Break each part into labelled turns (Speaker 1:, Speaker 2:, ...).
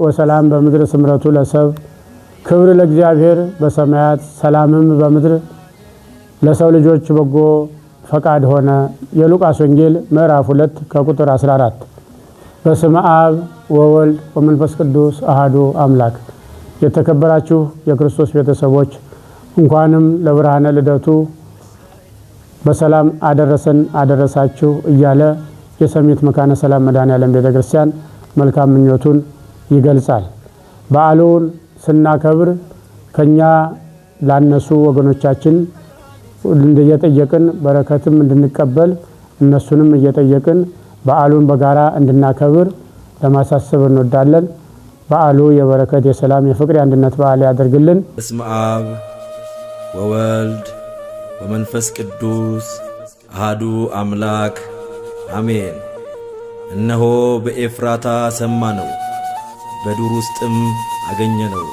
Speaker 1: ወሰላም በምድር ስምረቱ ለሰብ ክብር ለእግዚአብሔር በሰማያት ሰላምም በምድር ለሰው ልጆች በጎ ፈቃድ ሆነ። የሉቃስ ወንጌል ምዕራፍ 2 ከቁጥር 14። በስመ አብ ወወልድ ወመንፈስ ቅዱስ አሐዱ አምላክ። የተከበራችሁ የክርስቶስ ቤተሰቦች እንኳንም ለብርሃነ ልደቱ በሰላም አደረሰን አደረሳችሁ እያለ የሰሚት መካነ ሰላም መድኃኔዓለም ቤተክርስቲያን መልካም ምኞቱን ይገልጻል። በዓሉን ስናከብር ከኛ ላነሱ ወገኖቻችን እንደየጠየቅን በረከትም እንድንቀበል እነሱንም እየጠየቅን በዓሉን በጋራ እንድናከብር ለማሳሰብ እንወዳለን። በዓሉ የበረከት የሰላም የፍቅር የአንድነት በዓል ያደርግልን።
Speaker 2: በስመ አብ ወወልድ ወመንፈስ ቅዱስ አሐዱ አምላክ አሜን። እነሆ በኤፍራታ ሰማነው፣ በዱር ውስጥም አገኘነው።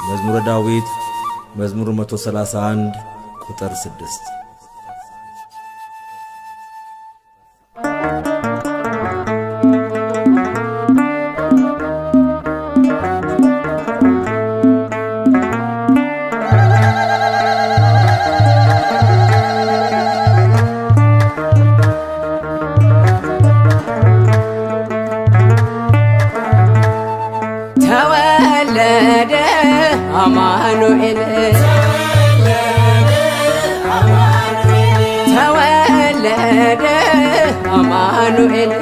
Speaker 2: መዝሙረ ዳዊት መዝሙር 131 ቁጥር 6።
Speaker 3: ተወለደ አማኑኤል ተወለደ አማኑኤል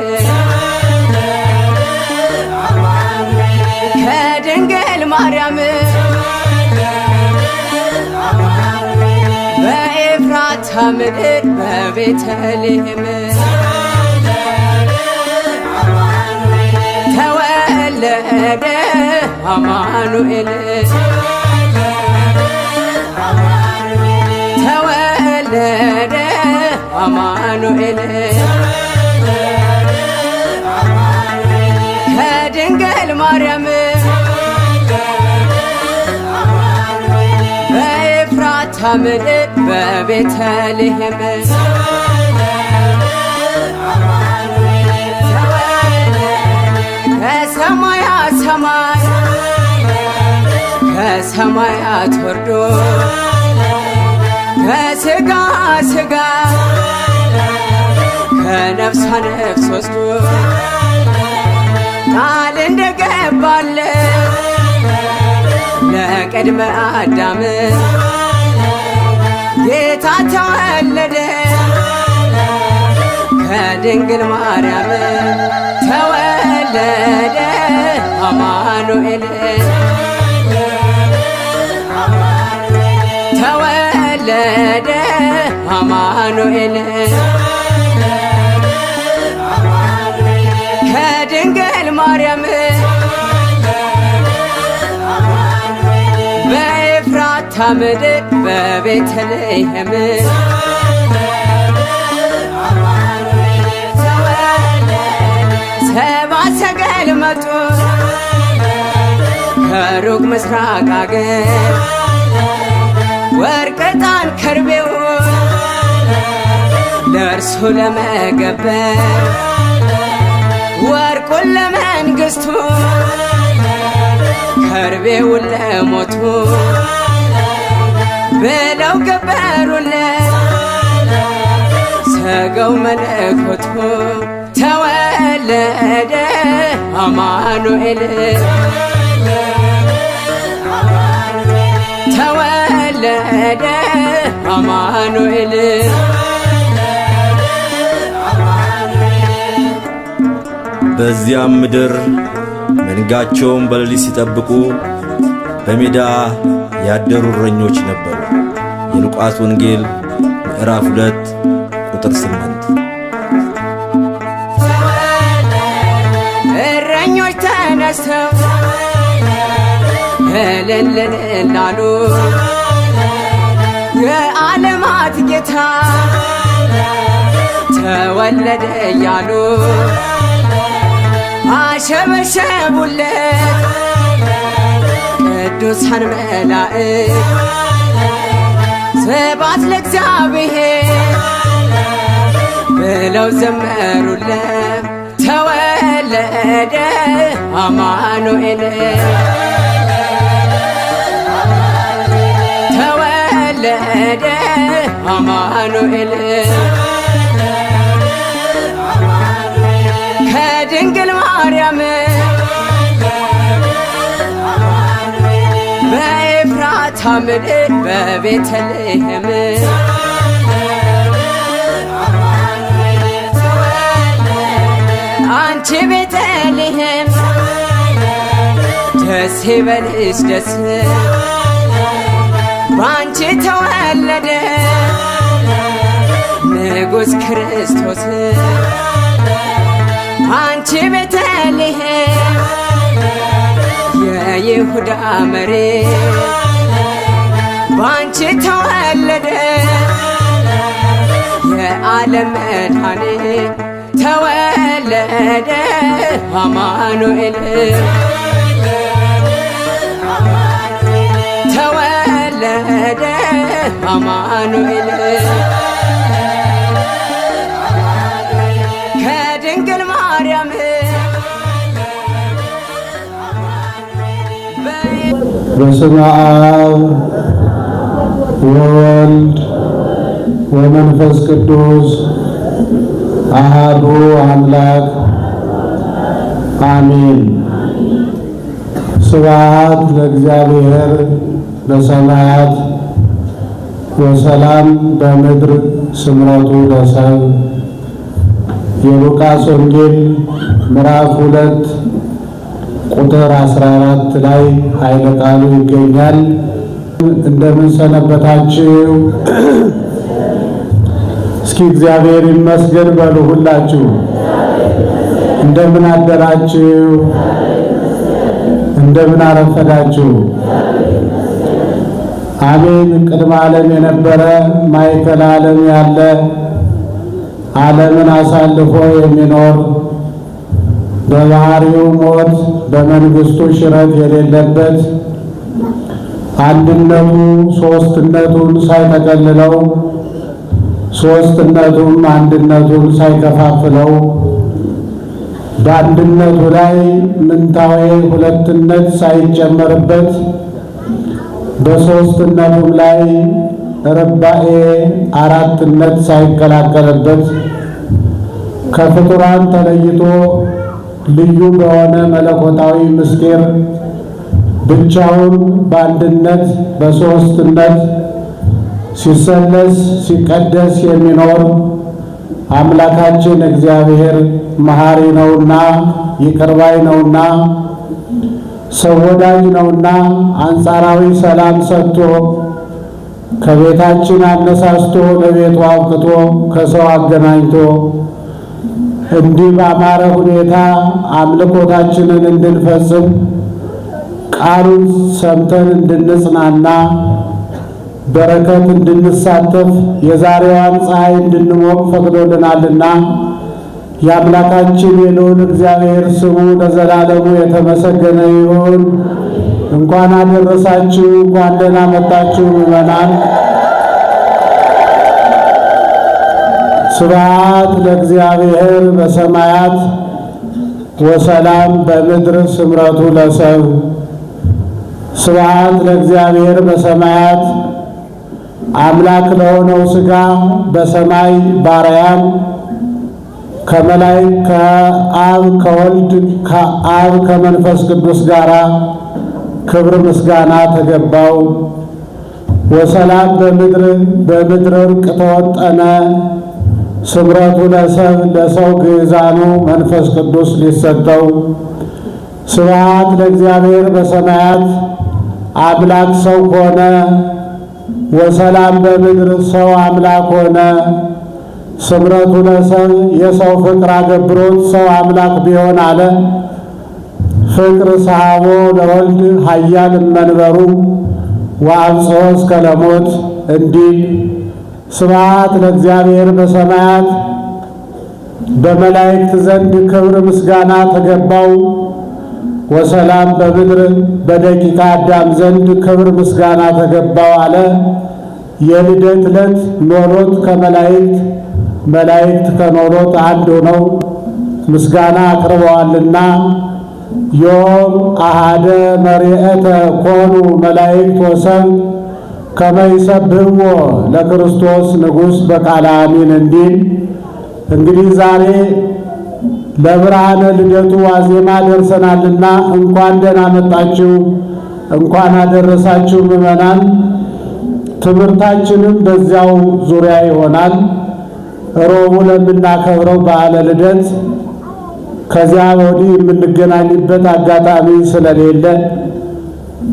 Speaker 3: ከድንግል ማርያም በኤፍራታ ምድር በቤተልሔም ተወለደ አማኑኤል ተወለደ አማኑኤል ከድንግል ማርያም በኤፍራታ ምድር በቤተልሔም ከሰማያት ሰማይ ከሰማያት ወርዶ ከሥጋ ሥጋ ከነፍሷ ነፍስ ወስዶ ቃል እንደገባለት ለቅድመ አዳም ጌታ ተወለደ ከድንግል ማርያም ተወለደ አማኑኤል ተወለደ አማኑኤል ከድንግል ማርያም በኤፍራታ ምድር በቤተልሔም ሰብአ ሰገል መጡ ከሩቅ ምስራቅ አገር ወርቅ ዕጣን ከርቤው ለእርሱ ለመገበር ወርቁን ለመንግሥቱ ከርቤውን ለሞቱ ብለው ገበሩለት ሥጋው መለኮቱ ተወለደ አማኑኤል ተወለደ አማኑኤል
Speaker 2: በዚያም ምድር መንጋቸውን በሌሊት ሲጠብቁ በሜዳ ያደሩ እረኞች ነበሩ። የሉቃስ ወንጌል ምዕራፍ 2 ቁጥር 8።
Speaker 3: እረኞች ተነስተው እልል አሉ የዓለማት ጌታ ተወለደ እያሉ አሸበሸቡለት ቅዱሳን መላእክት ስብሐት ለእግዚአብሔር ብለው ዘመሩለት ተወለደ ተወለደ አማኑኤል ተወለደ አማኑኤል ከድንግል ማርያም በኤፍራታ ምድር በቤተልሔም አንቺ ቤተልሔም ደስ ይበልሽ ደስ ባንቺ ተወለደ ንጉሥ ክርስቶስ አንቺ ቤተልሔም የይሁዳ መሬት ባንቺ ተወለደ የዓለም መድኃኒት ተወለደ አማኑኤል ተወለደ አማኑኤል ከድንግል ማርያም
Speaker 4: በስመ አብ ወወልድ ወመንፈስ ቅዱስ አሐዱ አምላክ አሜን። ስብሐት ለእግዚአብሔር በሰማያት ወሰላም በምድር ስምረቱ ለሰብእ። የሉቃስ ወንጌል ምዕራፍ 2 ቁጥር 14 ላይ ኃይለ ቃሉ ይገኛል። እንደምን ሰነበታችሁ? እስኪ እግዚአብሔር ይመስገን በሉ ሁላችሁ። እንደምን አደራችሁ? እንደምን አረፈዳችሁ? አሜን። ቅድመ ዓለም የነበረ ማዕከለ ዓለም ያለ ዓለምን አሳልፎ የሚኖር በባህሪው ሞት በመንግስቱ ሽረት የሌለበት አንድነቱ ሦስትነቱን ሳይጠቀልለው ሦስትነቱም አንድነቱን ሳይከፋፍለው በአንድነቱ ላይ ምንታዌ ሁለትነት ሳይጨመርበት በሦስትነቱም ላይ ርባኤ አራትነት ሳይቀላቀልበት ከፍጡራን ተለይቶ ልዩ በሆነ መለኮታዊ ምስጢር ብቻውን በአንድነት በሦስትነት ሲሰለስ ሲቀደስ የሚኖር አምላካችን እግዚአብሔር መሐሪ ነውና ይቅር ባይ ነውና ሰው ወዳጅ ነውና አንጻራዊ ሰላም ሰጥቶ ከቤታችን አነሳስቶ ለቤቱ አብቅቶ ከሰው አገናኝቶ እንዲህ ባማረ ሁኔታ አምልኮታችንን እንድንፈጽም ቃሉን ሰምተን እንድንጽናና በረከት እንድንሳተፍ የዛሬዋን ፀሐይ እንድንሞቅ ፈቅዶልናልና የአምላካችን የልዑል እግዚአብሔር ስሙ ለዘላለሙ የተመሰገነ ይሁን። እንኳን አደረሳችሁ፣ እንኳን ደህና መጣችሁ ምዕመናን። ስብሐት ለእግዚአብሔር በሰማያት ወሰላም በምድር ስምረቱ ለሰብእ። ስብሐት ለእግዚአብሔር በሰማያት አምላክ ለሆነው ሥጋ በሰማይ ባርያም ከመላእክት ከአብ ከወልድ ከአብ ከመንፈስ ቅዱስ ጋር ክብር ምስጋና ተገባው። ወሰላም በምድር ዕርቅ ተወጠነ። ስምረቱ ለሰብእ ለሰው ግእዛኑ መንፈስ ቅዱስ ሊሰጠው። ስብሐት ለእግዚአብሔር በሰማያት አምላክ ሰው ሆነ። ወሰላም በምድር ሰው አምላክ ሆነ። ስምረቱ ለሰብእ የሰው ፍቅር አገብሮት ሰው አምላክ ቢሆን አለ። ፍቅር ሰሐቦ ለወልድ ኃያል መንበሩ ወአብጽሖ እስከ ለሞት እንዲል። ስብሐት ለእግዚአብሔር በሰማያት በመላእክት ዘንድ ክብር ምስጋና ተገባው። ወሰላም በምድር በደቂቀ አዳም ዘንድ ክብር ምስጋና ተገባው አለ። የልደት ዕለት ኖሎት ከመላእክት መላእክት ከኖሎት አንድ ሆነው ምስጋና አቅርበዋልና ዮም አሃደ መሪኤተ ኮኑ መላእክት ወሰብ ከመ ይሰብሕዎ ለክርስቶስ ንጉሥ በቃለ አሚን እንዲል። እንግዲህ ዛሬ ለብርሃነ ልደቱ ዋዜማ ደርሰናልና እንኳን ደህና መጣችሁ፣ እንኳን አደረሳችሁ ምዕመናን። ትምህርታችንም በዚያው ዙሪያ ይሆናል። ረቡዕ ለምናከብረው በዓለ ልደት ከዚያ ወዲህ የምንገናኝበት አጋጣሚ ስለሌለ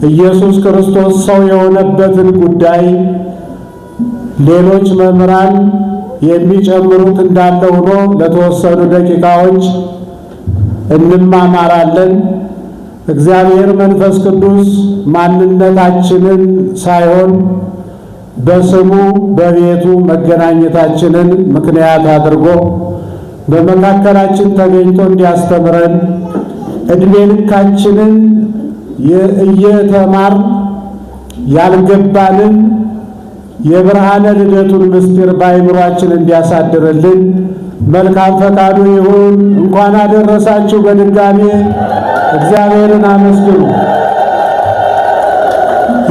Speaker 4: ኢየሱስ ክርስቶስ ሰው የሆነበትን ጉዳይ ሌሎች መምህራን የሚጨምሩት እንዳለ ሆኖ ለተወሰኑ ደቂቃዎች እንማማራለን። እግዚአብሔር መንፈስ ቅዱስ ማንነታችንን ሳይሆን በስሙ በቤቱ መገናኘታችንን ምክንያት አድርጎ በመካከላችን ተገኝቶ እንዲያስተምረን ዕድሜ ልካችንን እየተማር ያልገባንን የብርሃነ ልደቱን ምስጢር በአእምሯችን እንዲያሳድርልን መልካም ፈቃዱ ይሁን። እንኳን አደረሳችሁ። በድጋሜ እግዚአብሔርን አመስግኑ።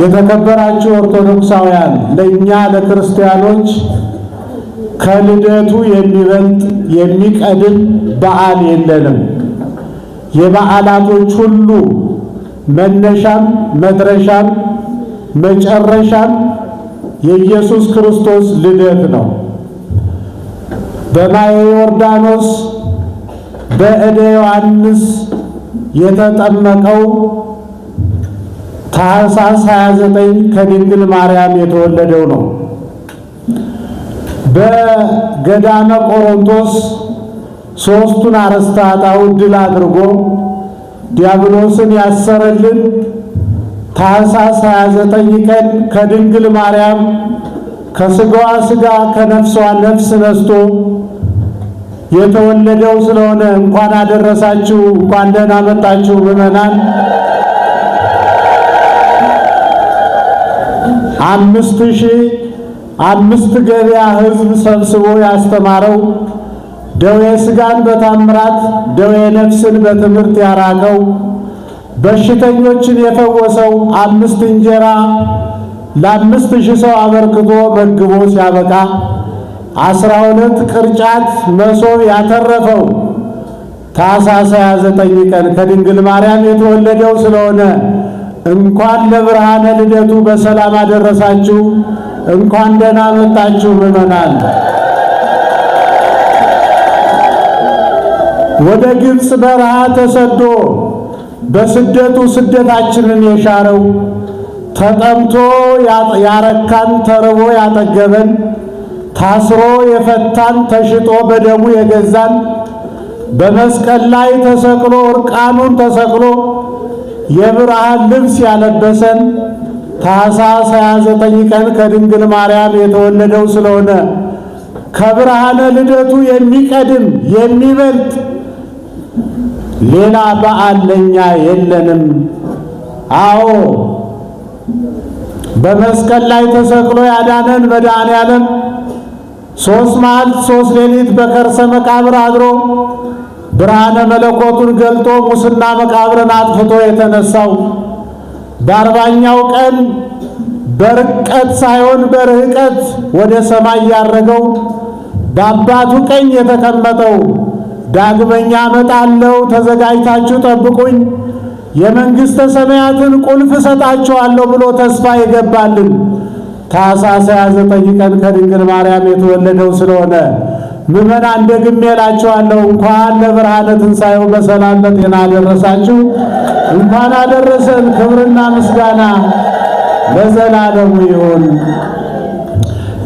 Speaker 4: የተከበራችሁ ኦርቶዶክሳውያን፣ ለእኛ ለክርስቲያኖች ከልደቱ የሚበልጥ የሚቀድም በዓል የለንም። የበዓላቶች ሁሉ መነሻም መድረሻም መጨረሻም የኢየሱስ ክርስቶስ ልደት ነው። በማየ ዮርዳኖስ በእደ ዮሐንስ የተጠመቀው ታኅሳስ 29 ከድንግል ማርያም የተወለደው ነው። በገዳመ ቆሮንቶስ ሦስቱን አርእስተ ኃጣውእ ድል አድርጎ ዲያብሎስን ያሰረልን ታኅሳስ 29 ቀን ከድንግል ማርያም ከሥጋዋ ሥጋ ከነፍሷ ነፍስ ነስቶ የተወለደው ስለሆነ እንኳን አደረሳችሁ፣ እንኳን ደህና መጣችሁ ምዕመናን። 5,000 ገበያ ሕዝብ ሰብስቦ ያስተማረው፣ ደዌ ሥጋን በታምራት ደዌ ነፍስን በትምህርት ያራቀው፣ በሽተኞችን የፈወሰው፣ 5 እንጀራ ለ5,000 ሰው አበርክቶ መግቦ ሲያበቃ 12 ቅርጫት መሶብ ያተረፈው ታኅሳስ 29 ቀን ከድንግል ማርያም የተወለደው ስለሆነ እንኳን ለብርሃነ ልደቱ በሰላም አደረሳችሁ፣ እንኳን ደህና መጣችሁ ምዕመናን። ወደ ግብፅ በረሃ ተሰዶ በስደቱ ስደታችንን የሻረው፣ ተጠምቶ ያረካን ተርቦ ያጠገበን፣ ታስሮ የፈታን ተሽጦ በደሙ የገዛን፣ በመስቀል ላይ ተሰቅሎ እርቃኑን ተሰቅሎ የብርሃን ልብስ ያለበሰን ታኅሳስ 29 ቀን ከድንግል ማርያም የተወለደው ስለሆነ ከብርሃነ ልደቱ የሚቀድም የሚበልጥ ሌላ በዓል ለኛ የለንም። አዎ በመስቀል ላይ ተሰቅሎ ያዳነን መድኃኔዓለም 3 መዓልት 3 ሌሊት በከርሰ መቃብር አድሮ ብርሃነ መለኮቱን ገልጦ ሙስና መቃብርን አጥፍቶ የተነሳው በ40ኛው ቀን በርቀት ሳይሆን በርህቀት ወደ ሰማይ ያረገው በአባቱ ቀኝ የተቀመጠው ዳግመኛ እመጣለሁ ተዘጋጅታችሁ ጠብቁኝ የመንግሥተ ሰማያትን ቁልፍ እሰጣችኋለሁ ብሎ ተስፋ የገባልን ታኅሳስ 29 ቀን ከድንግል ማርያም የተወለደው ስለሆነ ምዕመናን ደግሜ እላችኋለሁ እንኳን ለብርሃነ ትንሣኤው በሰላም በጤና አደረሳችሁ፣ እንኳን አደረሰን። ክብርና ምስጋና ለዘላለሙ ይሁን።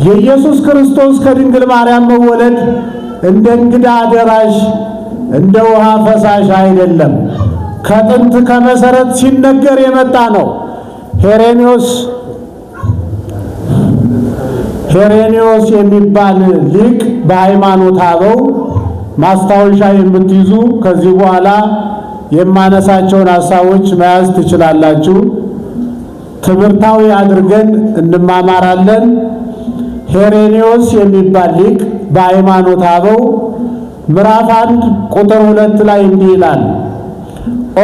Speaker 4: የኢየሱስ ክርስቶስ ከድንግል ማርያም መወለድ እንደ እንግዳ ደራሽ እንደ ውሃ ፈሳሽ አይደለም። ከጥንት ከመሰረት ሲነገር የመጣ ነው። ሄሬኔዎስ የሚባል ሊቅ በሃይማኖተ አበው ማስታወሻ የምትይዙ ከዚህ በኋላ የማነሳቸውን ሐሳቦች መያዝ ትችላላችሁ። ትምህርታዊ አድርገን እንማማራለን። ሄሬኔዎስ የሚባል ሊቅ በሃይማኖተ አበው ምዕራፍ 1 ቁጥር 2 ላይ እንዲህ ይላል፣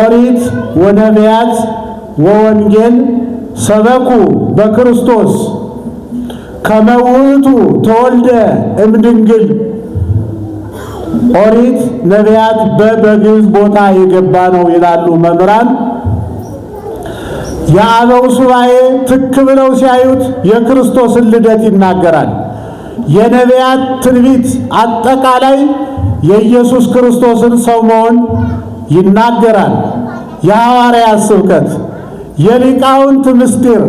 Speaker 4: ኦሪት ወነቢያት ወወንጌል ሰበኩ በክርስቶስ ከመ ውእቱ ተወልደ እምድንግል። ኦሪት ነቢያት በግዕዝ ቦታ የገባ ነው ይላሉ መምህራን። የአበው ሱባኤ ትክ ብለው ሲያዩት የክርስቶስን ልደት ይናገራል። የነቢያት ትንቢት አጠቃላይ የኢየሱስ ክርስቶስን ሰው መሆን ይናገራል። የሐዋርያት ስብከት፣ የሊቃውንት ምስጢር፣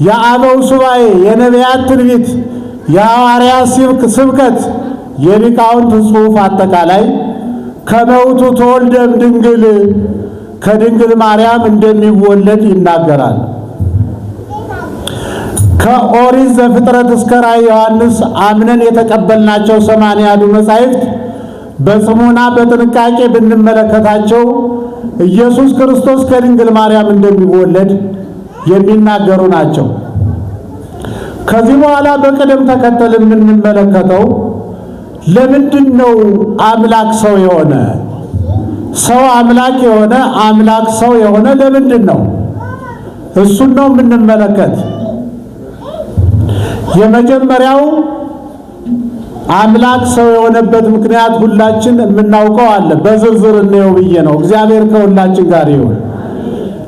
Speaker 4: የአበው ሱባኤ፣ የነቢያት ትንቢት፣ የሐዋርያት ስብከት፣ የሊቃውንት ጽሑፍ አጠቃላይ ከመ ውእቱ ተወልደ እምድንግል ከድንግል ማርያም እንደሚወለድ ይናገራል። ከኦሪት ዘፍጥረት እስከ ራዕየ ዮሐንስ አምነን የተቀበልናቸው 80 መጻሕፍት በጽሞና በጥንቃቄ ብንመለከታቸው ኢየሱስ ክርስቶስ ከድንግል ማርያም እንደሚወለድ የሚናገሩ ናቸው። ከዚህ በኋላ በቅደም ተከተል የምንመለከተው ለምንድን ነው አምላክ ሰው የሆነ? ሰው አምላክ የሆነ አምላክ ሰው የሆነ ለምንድን ነው? እሱን ነው የምንመለከት። የመጀመሪያው አምላክ ሰው የሆነበት ምክንያት ሁላችን የምናውቀው አለ። በዝርዝር እንየው ብዬ ነው። እግዚአብሔር ከሁላችን ጋር ይሁን።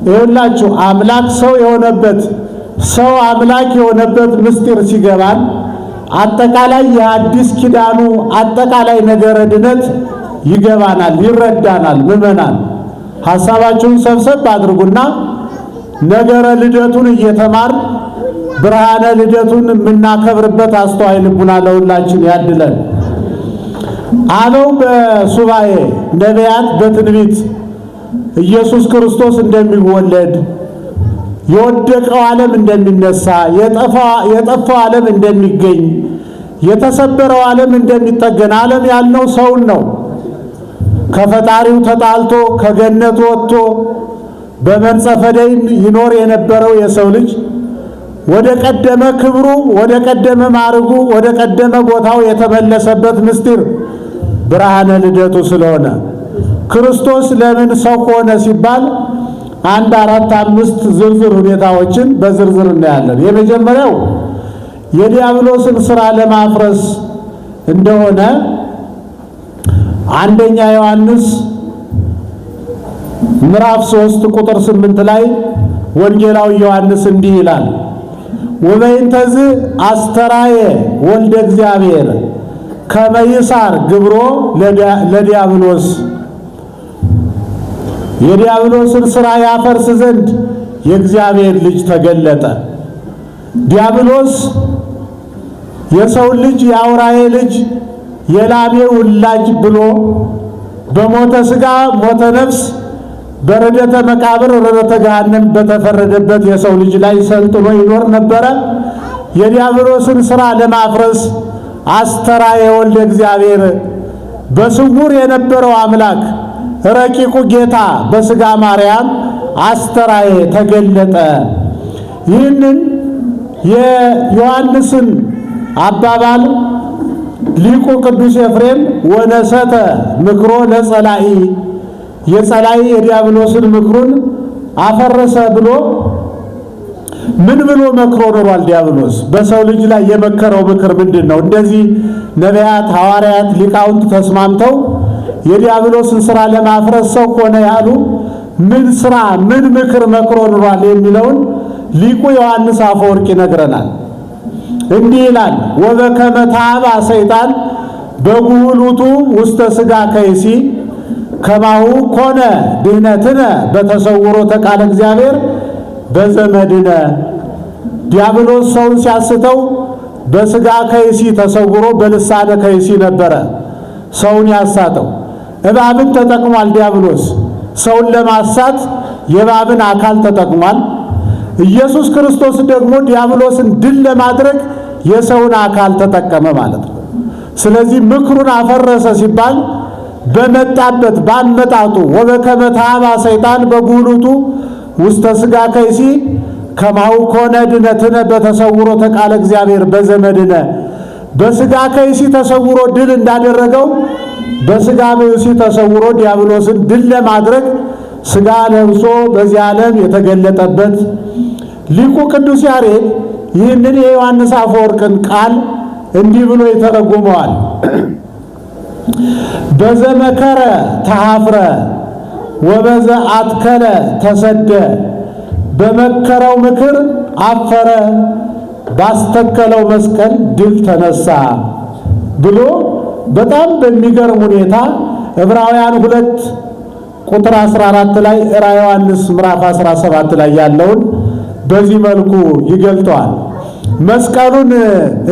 Speaker 4: ይሁላችሁ አምላክ ሰው የሆነበት ሰው አምላክ የሆነበት ምስጢር ሲገባን አጠቃላይ የአዲስ ኪዳኑ አጠቃላይ ነገረ ድነት ይገባናል፣ ይረዳናል። ምዕመናን ሐሳባችሁን ሰብሰብ አድርጉና ነገረ ልደቱን እየተማር ብርሃነ ልደቱን የምናከብርበት አስተዋይ ልቡና ለሁላችን ያድለን። አበው በሱባኤ ነቢያት በትንቢት ኢየሱስ ክርስቶስ እንደሚወለድ፣ የወደቀው ዓለም እንደሚነሳ፣ የጠፋው ዓለም እንደሚገኝ፣ የተሰበረው ዓለም እንደሚጠገን፣ ዓለም ያልነው ሰውን ነው። ከፈጣሪው ተጣልቶ ከገነት ወጥቶ በመንጸፈ ደይን ይኖር የነበረው የሰው ልጅ ወደ ቀደመ ክብሩ፣ ወደ ቀደመ ማዕረጉ፣ ወደ ቀደመ ቦታው የተመለሰበት ምስጢር ብርሃነ ልደቱ ስለሆነ ክርስቶስ ለምን ሰው ሆነ ሲባል 1 4 5 ዝርዝር ሁኔታዎችን በዝርዝር እናያለን። የመጀመሪያው የዲያብሎስን ሥራ ለማፍረስ እንደሆነ አንደኛ ዮሐንስ ምዕራፍ 3 ቁጥር 8 ላይ ወንጌላዊ ዮሐንስ እንዲህ ይላል፣ ወበይንተዝ አስተራየ ወልደ እግዚአብሔር ከመ ይሣር ግብሮ ለዲያብሎስ። የዲያብሎስን ሥራ ያፈርስ ዘንድ የእግዚአብሔር ልጅ ተገለጠ። ዲያብሎስ የሰው ልጅ የአውራዬ ልጅ የላሜ ውላጅ ብሎ በሞተ ሥጋ ሞተ ነፍስ በረደተ መቃብር ረደተ ገሃነም በተፈረደበት የሰው ልጅ ላይ ሰልጥኖ ይኖር ነበረ። የዲያብሎስን ሥራ ለማፍረስ አስተራየ ወልደ እግዚአብሔር በስውር የነበረው አምላክ ረቂቁ ጌታ በሥጋ ማርያም አስተራየ ተገለጠ። ይህንን የዮሐንስን አባባል ሊቁ ቅዱስ ኤፍሬም ወነሰተ ምክሮ ለጸላኢ የጸላኢ የዲያብሎስን ምክሩን አፈረሰ ብሎ ምን ብሎ መክሮ ኖሯል? ዲያብሎስ በሰው ልጅ ላይ የመከረው ምክር ምንድን ነው? እንደዚህ ነቢያት፣ ሐዋርያት፣ ሊቃውንት ተስማምተው የዲያብሎስን ሥራ ለማፍረስ ሰው ሆነ ያሉ ምን ሥራ ምን ምክር መክሮ ኖሯል የሚለውን ሊቁ ዮሐንስ አፈወርቅ ይነግረናል። እንዲህ ይላል፣ ወበከመ ተኀባ ሰይጣን በጉህሉቱ ውስተ ሥጋ ከይሲ ከማሁ ኮነ ድኅነትነ በተሰውሮ ተቃለ እግዚአብሔር በዘመድነ። ዲያብሎስ ሰውን ሲያስተው በሥጋ ከይሲ ተሰውሮ በልሳነ ከይሲ ነበረ ሰውን ያሳተው። እባብን ተጠቅሟል ዲያብሎስ ሰውን ለማሳት የእባብን አካል ተጠቅሟል። ኢየሱስ ክርስቶስ ደግሞ ዲያብሎስን ድል ለማድረግ የሰውን አካል ተጠቀመ ማለት ነው። ስለዚህ ምክሩን አፈረሰ ሲባል በመጣበት ባመጣጡ ወበከመ ተኀባ ሰይጣን በጉህሉቱ ውስተ ሥጋ ከይሲ ከማሁ ኮነ ድኅነትነ በተሰውሮ ተቃለ እግዚአብሔር በዘመድነ። በስጋ ከይሲ ተሰውሮ ድል እንዳደረገው በስጋ ብእሲ ተሰውሮ ዲያብሎስን ድል ለማድረግ ስጋ ለብሶ በዚህ ዓለም የተገለጠበት ሊቁ ቅዱስ ያሬድ ይህንን የዮሐንስ አፈወርቅን ቃል እንዲህ ብሎ ይተረጉመዋል። በዘመከረ ተሐፍረ ወበዘ አትከለ ተሰደ፣ በመከረው ምክር አፈረ፣ ባስተከለው መስቀል ድል ተነሳ ብሎ በጣም በሚገርም ሁኔታ ዕብራውያን 2 ቁጥር 14 ላይ ራዕየ ዮሐንስ ምዕራፍ 17 ላይ ያለውን በዚህ መልኩ ይገልጠዋል። መስቀሉን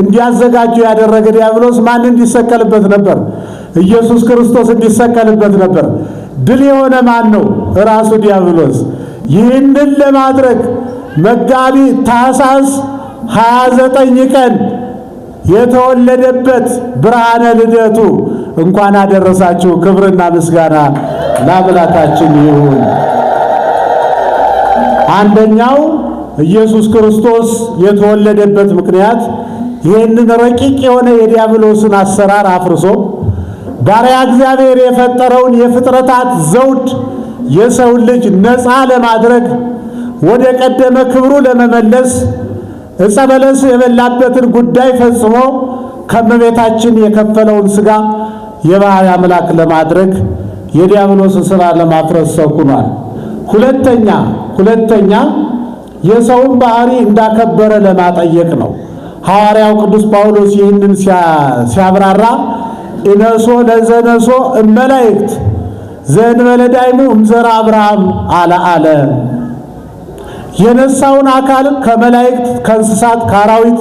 Speaker 4: እንዲያዘጋጁ ያደረገ ዲያብሎስ ማን እንዲሰቀልበት ነበር? ኢየሱስ ክርስቶስ እንዲሰቀልበት ነበር። ድል የሆነ ማን ነው? ራሱ ዲያብሎስ። ይህንን ለማድረግ መጋቢት ታኅሳስ 29 ቀን የተወለደበት ብርሃነ ልደቱ እንኳን አደረሳችሁ። ክብርና ምስጋና ለአምላካችን ይሁን። አንደኛው ኢየሱስ ክርስቶስ የተወለደበት ምክንያት ይህንን ረቂቅ የሆነ የዲያብሎስን አሰራር አፍርሶ ባሪያ እግዚአብሔር የፈጠረውን የፍጥረታት ዘውድ የሰው ልጅ ነፃ ለማድረግ ወደ ቀደመ ክብሩ ለመመለስ ዕፀ በለስ የበላበትን ጉዳይ ፈጽሞ ከእመቤታችን የከፈለውን ሥጋ የባሕርይ አምላክ ለማድረግ የዲያብሎስን ሥራ ለማፍረስ ሰኩኗል። ሁለተኛ የሰውን ባሕርይ እንዳከበረ ለማጠየቅ ነው። ሐዋርያው ቅዱስ ጳውሎስ ይህንን ሲያብራራ ኢነሶ ለዘነሶ እመላእክት ዘእንበለ ዳይሙ እምዘራ አብርሃም አለ። የነሳውን አካል ከመላእክት፣ ከእንስሳት፣ ከአራዊት፣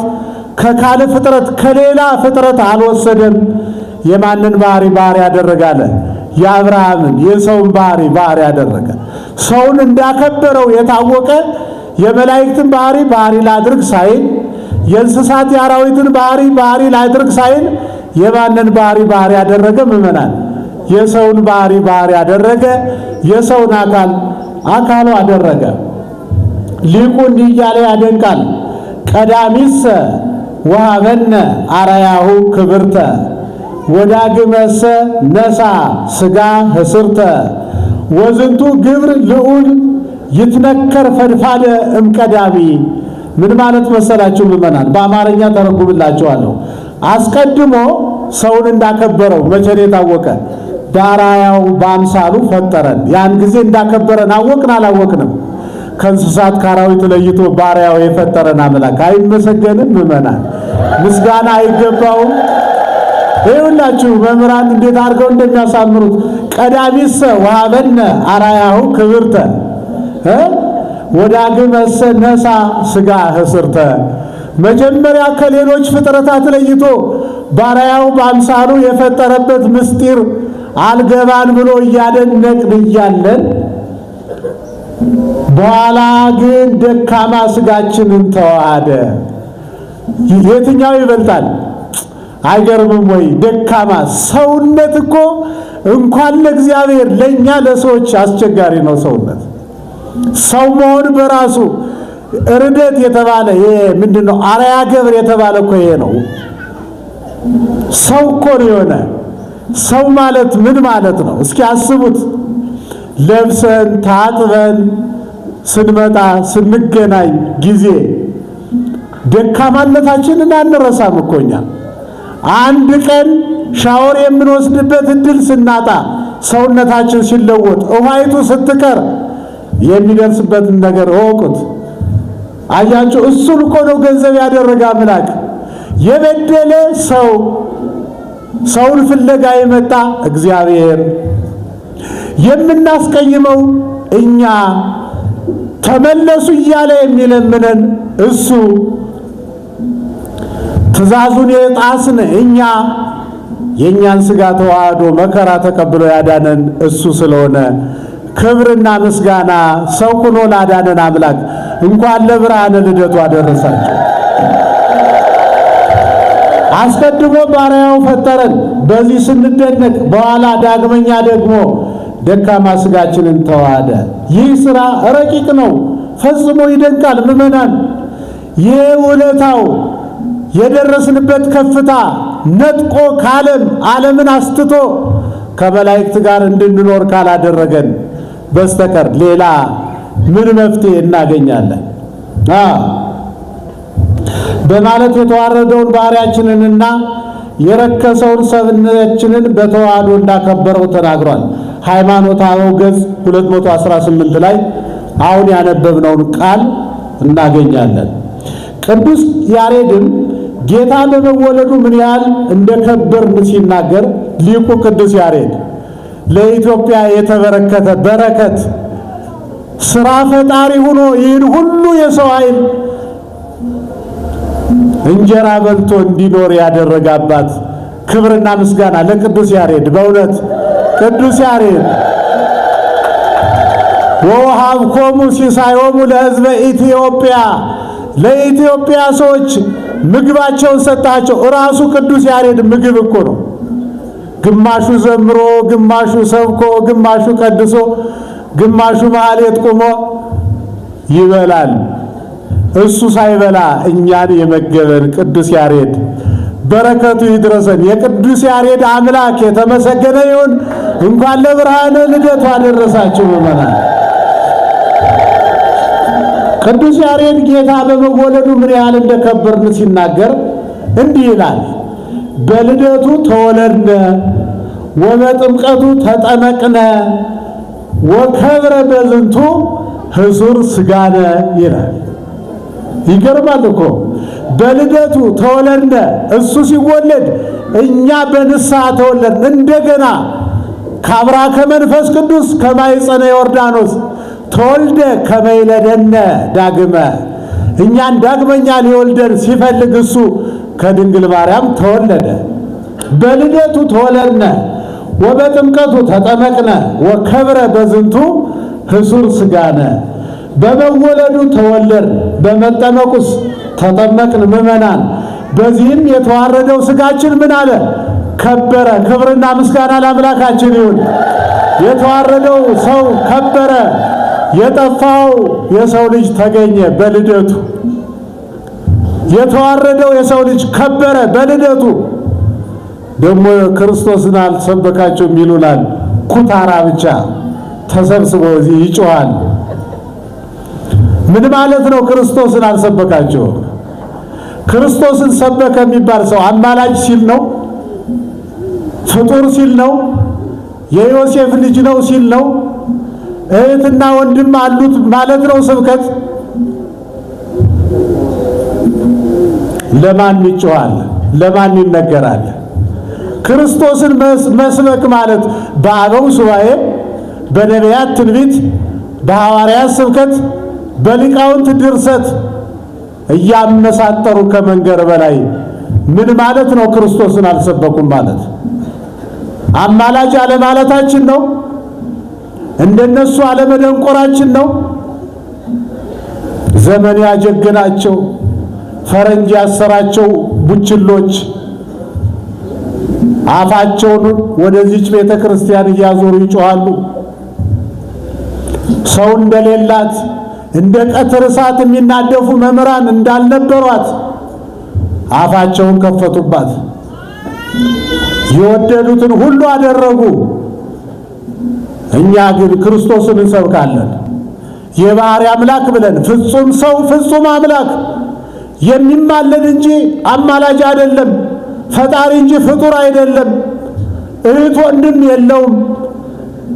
Speaker 4: ከካል ፍጥረት ከሌላ ፍጥረት አልወሰደም። የማንን ባሕርይ ያደረጋለ? የአብርሃምን የሰውን ባሕርይ ያደረገ። ሰውን እንዳከበረው የታወቀ የመላእክትን ባሕርይ ላድርግ ሳይል፣ የእንስሳት የአራዊትን ባሕርይ ላድርግ ሳይል የማንን ባሕርይ ያደረገ? ምእመናን የሰውን ባሕርይ ያደረገ። የሰውን አካሉ አደረገ። ሊቁ እንዲህ እያለ ያደንቃል። ቀዳሚሰ ወሀበነ አርአያሁ ክብርተ ወዳግመሰ ነሳ ሥጋ ህስርተ ወዝንቱ ግብር ልዑል ይትነከር ፈድፋደ እምቀዳሚ። ምን ማለት መሰላችሁ ምእመናን? በአማርኛ ተረጉምላችኋለሁ። አስቀድሞ ሰውን እንዳከበረው መቼ ነው የታወቀ? በአርአያው በአምሳሉ ፈጠረን። ያን ጊዜ እንዳከበረን አወቅን አላወቅንም? ከእንስሳት ከአራዊት ለይቶ በአርአያው የፈጠረን አምላክ አይመሰገንም? ምእመናን ምስጋና አይገባውም? ይኸውላችሁ መምህራን እንዴት አድርገው እንደሚያሳምሩት ቀዳሚሰ ወሀበነ አርአያሁ ክብርተ ወዳግመሰ ነሳ ሥጋ ህስርተ። መጀመሪያ ከሌሎች ፍጥረታት ለይቶ በአርአያው በአምሳሉ የፈጠረበት ምስጢር አልገባን ብሎ እያደነቅን እያለን በኋላ ግን ደካማ ሥጋችንን ተዋሃደ። የትኛው ይበልጣል? አይገርምም ወይ? ደካማ ሰውነት እኮ እንኳን ለእግዚአብሔር ለእኛ ለሰዎች አስቸጋሪ ነው ሰውነት። ሰው መሆን በራሱ ርደት የተባለ ይሄ ምንድነው? አርአያ ገብር የተባለ እኮ ይሄ ነው። ሰው እኮ ነው የሆነ። ሰው ማለት ምን ማለት ነው? እስኪ አስቡት። ለብሰን ታጥበን ስንመጣ ስንገናኝ ጊዜ ደካማነታችንን አንረሳም እኮ እኛ። አንድ ቀን ሻወር የምንወስድበት እድል ስናጣ ሰውነታችን ሲለወጥ ውሃይቱ ስትቀር የሚደርስበትን ነገር እወቁት። አያችሁ፣ እሱን እኮ ነው ገንዘብ ያደረገ አምላክ። የበደለ ሰውን ፍለጋ የመጣ እግዚአብሔር፣ የምናስቀይመው እኛ፣ ተመለሱ እያለ የሚለምነን እሱ፣ ትእዛዙን የጣስን እኛ፣ የእኛን ሥጋ ተዋህዶ መከራ ተቀብሎ ያዳነን እሱ ስለሆነ ክብርና ምስጋና ሰው ሆኖ ላዳነን አምላክ እንኳን ለብርሃነ ልደቱ አደረሳቸው። አስቀድሞ ባሪያው ፈጠረን። በዚህ ስንደነቅ በኋላ ዳግመኛ ደግሞ ደካማ ሥጋችንን ተዋሃደ። ይህ ሥራ ረቂቅ ነው፣ ፈጽሞ ይደንቃል። ምእመናን ይህ ውለታው የደረስንበት ከፍታ ነጥቆ ዓለምን አስትቶ ከመላእክት ጋር እንድንኖር ካላደረገን በስተቀር ሌላ ምን መፍትሄ እናገኛለን? በማለት የተዋረደውን ባህሪያችንንና የረከሰውን ሰብነታችንን በተዋህዶ እንዳከበረው ተናግሯል። ሃይማኖተ አበው ገጽ 218 ላይ አሁን ያነበብነውን ቃል እናገኛለን። ቅዱስ ያሬድም ጌታ በመወለዱ ምን ያህል እንደከበርን ሲናገር ሊቁ ቅዱስ ያሬድ ለኢትዮጵያ የተበረከተ በረከት ስራ ፈጣሪ ሆኖ ይህን ሁሉ የሰው ኃይል እንጀራ በልቶ እንዲኖር ያደረገ አባት ክብርና ምስጋና ለቅዱስ ያሬድ። በእውነት ቅዱስ ያሬድ ወወሀብኮሙ ሲሳዮሙ ለሕዝበ ኢትዮጵያ፣ ለኢትዮጵያ ሰዎች ምግባቸውን ሰጣቸው። እራሱ ቅዱስ ያሬድ ምግብ እኮ ነው። ግማሹ ዘምሮ፣ ግማሹ ሰብኮ፣ ግማሹ ቀድሶ፣ ግማሹ ማህሌት ቆሞ ይበላል። እሱ ሳይበላ እኛን የመገበን ቅዱስ ያሬድ በረከቱ ይድረሰን። የቅዱስ ያሬድ አምላክ የተመሰገነ ይሁን። እንኳን ለብርሃነ ልደቱ አደረሳችሁ ምእመናን። ቅዱስ ያሬድ ጌታ በመወለዱ ምን ያህል እንደከበርን ሲናገር እንዲህ ይላል። በልደቱ ተወለድነ ወበጥምቀቱ ተጠመቅነ ወከብረ በዝንቱ ህሱር ስጋነ ይላል። ይገርማል እኮ በልደቱ ተወለድነ፣ እሱ ሲወለድ እኛ በንስሐ ተወለድን። እንደገና ከአብራከ መንፈስ ቅዱስ ከማኅፀነ ዮርዳኖስ ተወልደ ከመይለደነ ዳግመ፣ እኛን ዳግመኛ ሊወልደን ሲፈልግ እሱ ከድንግል ማርያም ተወለደ። በልደቱ ተወለድነ ወበጥምቀቱ ተጠመቅነ ወከብረ በዝንቱ ህሱር ስጋነ። በመወለዱ ተወለድ፣ በመጠመቁስ ተጠመቅን ምእመናን። በዚህም የተዋረደው ስጋችን ምን አለ? ከበረ። ክብርና ምስጋና ለአምላካችን ይሁን። የተዋረደው ሰው ከበረ። የጠፋው የሰው ልጅ ተገኘ በልደቱ። የተዋረደው የሰው ልጅ ከበረ በልደቱ። ደግሞ ክርስቶስን አልሰበካቸውም ይሉናል። ኩታራ ብቻ ተሰብስቦ እዚህ ይጮሃል። ምን ማለት ነው? ክርስቶስን አልሰበካቸውም። ክርስቶስን ሰበከ የሚባል ሰው አማላጅ ሲል ነው? ፍጡር ሲል ነው? የዮሴፍ ልጅ ነው ሲል ነው? እህትና ወንድም አሉት ማለት ነው ስብከት? ለማን ይጮሃል? ለማን ይነገራል? ክርስቶስን መስበክ ማለት በአበው ሱባኤ፣ በነቢያት ትንቢት፣ በሐዋርያት ስብከት፣ በሊቃውንት ድርሰት እያመሳጠሩ ከመንገር በላይ ምን ማለት ነው? ክርስቶስን አልሰበኩም ማለት አማላጅ አለማለታችን ነው? እንደነሱ አለመደንቆራችን ነው? ዘመን ያጀገናቸው ፈረንጅ ያሰራቸው ቡችሎች አፋቸውን ወደዚች ቤተ ክርስቲያን እያዞሩ ይጮሃሉ። ሰው እንደሌላት እንደ ቀትር እሳት የሚናደፉ መምህራን እንዳልነበሯት አፋቸውን ከፈቱባት። የወደዱትን ሁሉ አደረጉ። እኛ ግን ክርስቶስን እንሰብካለን። የባህሪ አምላክ ብለን ፍጹም ሰው ፍጹም አምላክ የሚማለድ እንጂ አማላጅ አይደለም። ፈጣሪ እንጂ ፍጡር አይደለም። እህት ወንድም የለውም።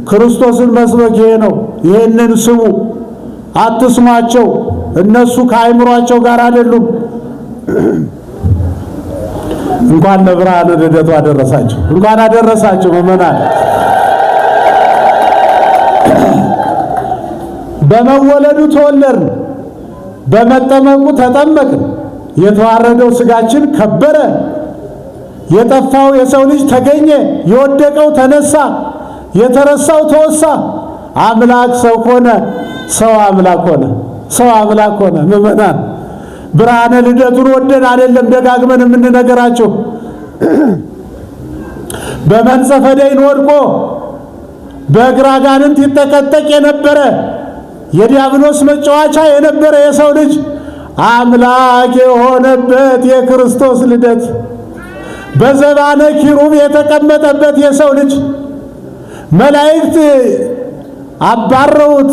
Speaker 4: ክርስቶስን መስበክ ይሄ ነው። ይሄንን ስሙ፣ አትስሟቸው። እነሱ ከአይምሯቸው ጋር አይደሉም። እንኳን ለብርሃነ ልደቱ አደረሳቸው። እንኳን አደረሳቸው ምእመናን። በመወለዱ ተወለድን፣ በመጠመቁ ተጠመቅን። የተዋረደው ስጋችን ከበረ። የጠፋው የሰው ልጅ ተገኘ። የወደቀው ተነሳ። የተረሳው ተወሳ። አምላክ ሰው ሆነ፣ ሰው አምላክ ሆነ፣ ሰው አምላክ ሆነ። ምእመናን ብርሃነ ልደቱን ወደን አይደለም ደጋግመን የምንነገራቸው። በመንጸፈ ደይን ወድቆ በእግረ አጋንንት ይጠቀጠቅ የነበረ የዲያብሎስ መጫወቻ የነበረ የሰው ልጅ አምላክ የሆነበት የክርስቶስ ልደት በዘባነ ኪሩብ የተቀመጠበት የሰው ልጅ መላእክት አባረውት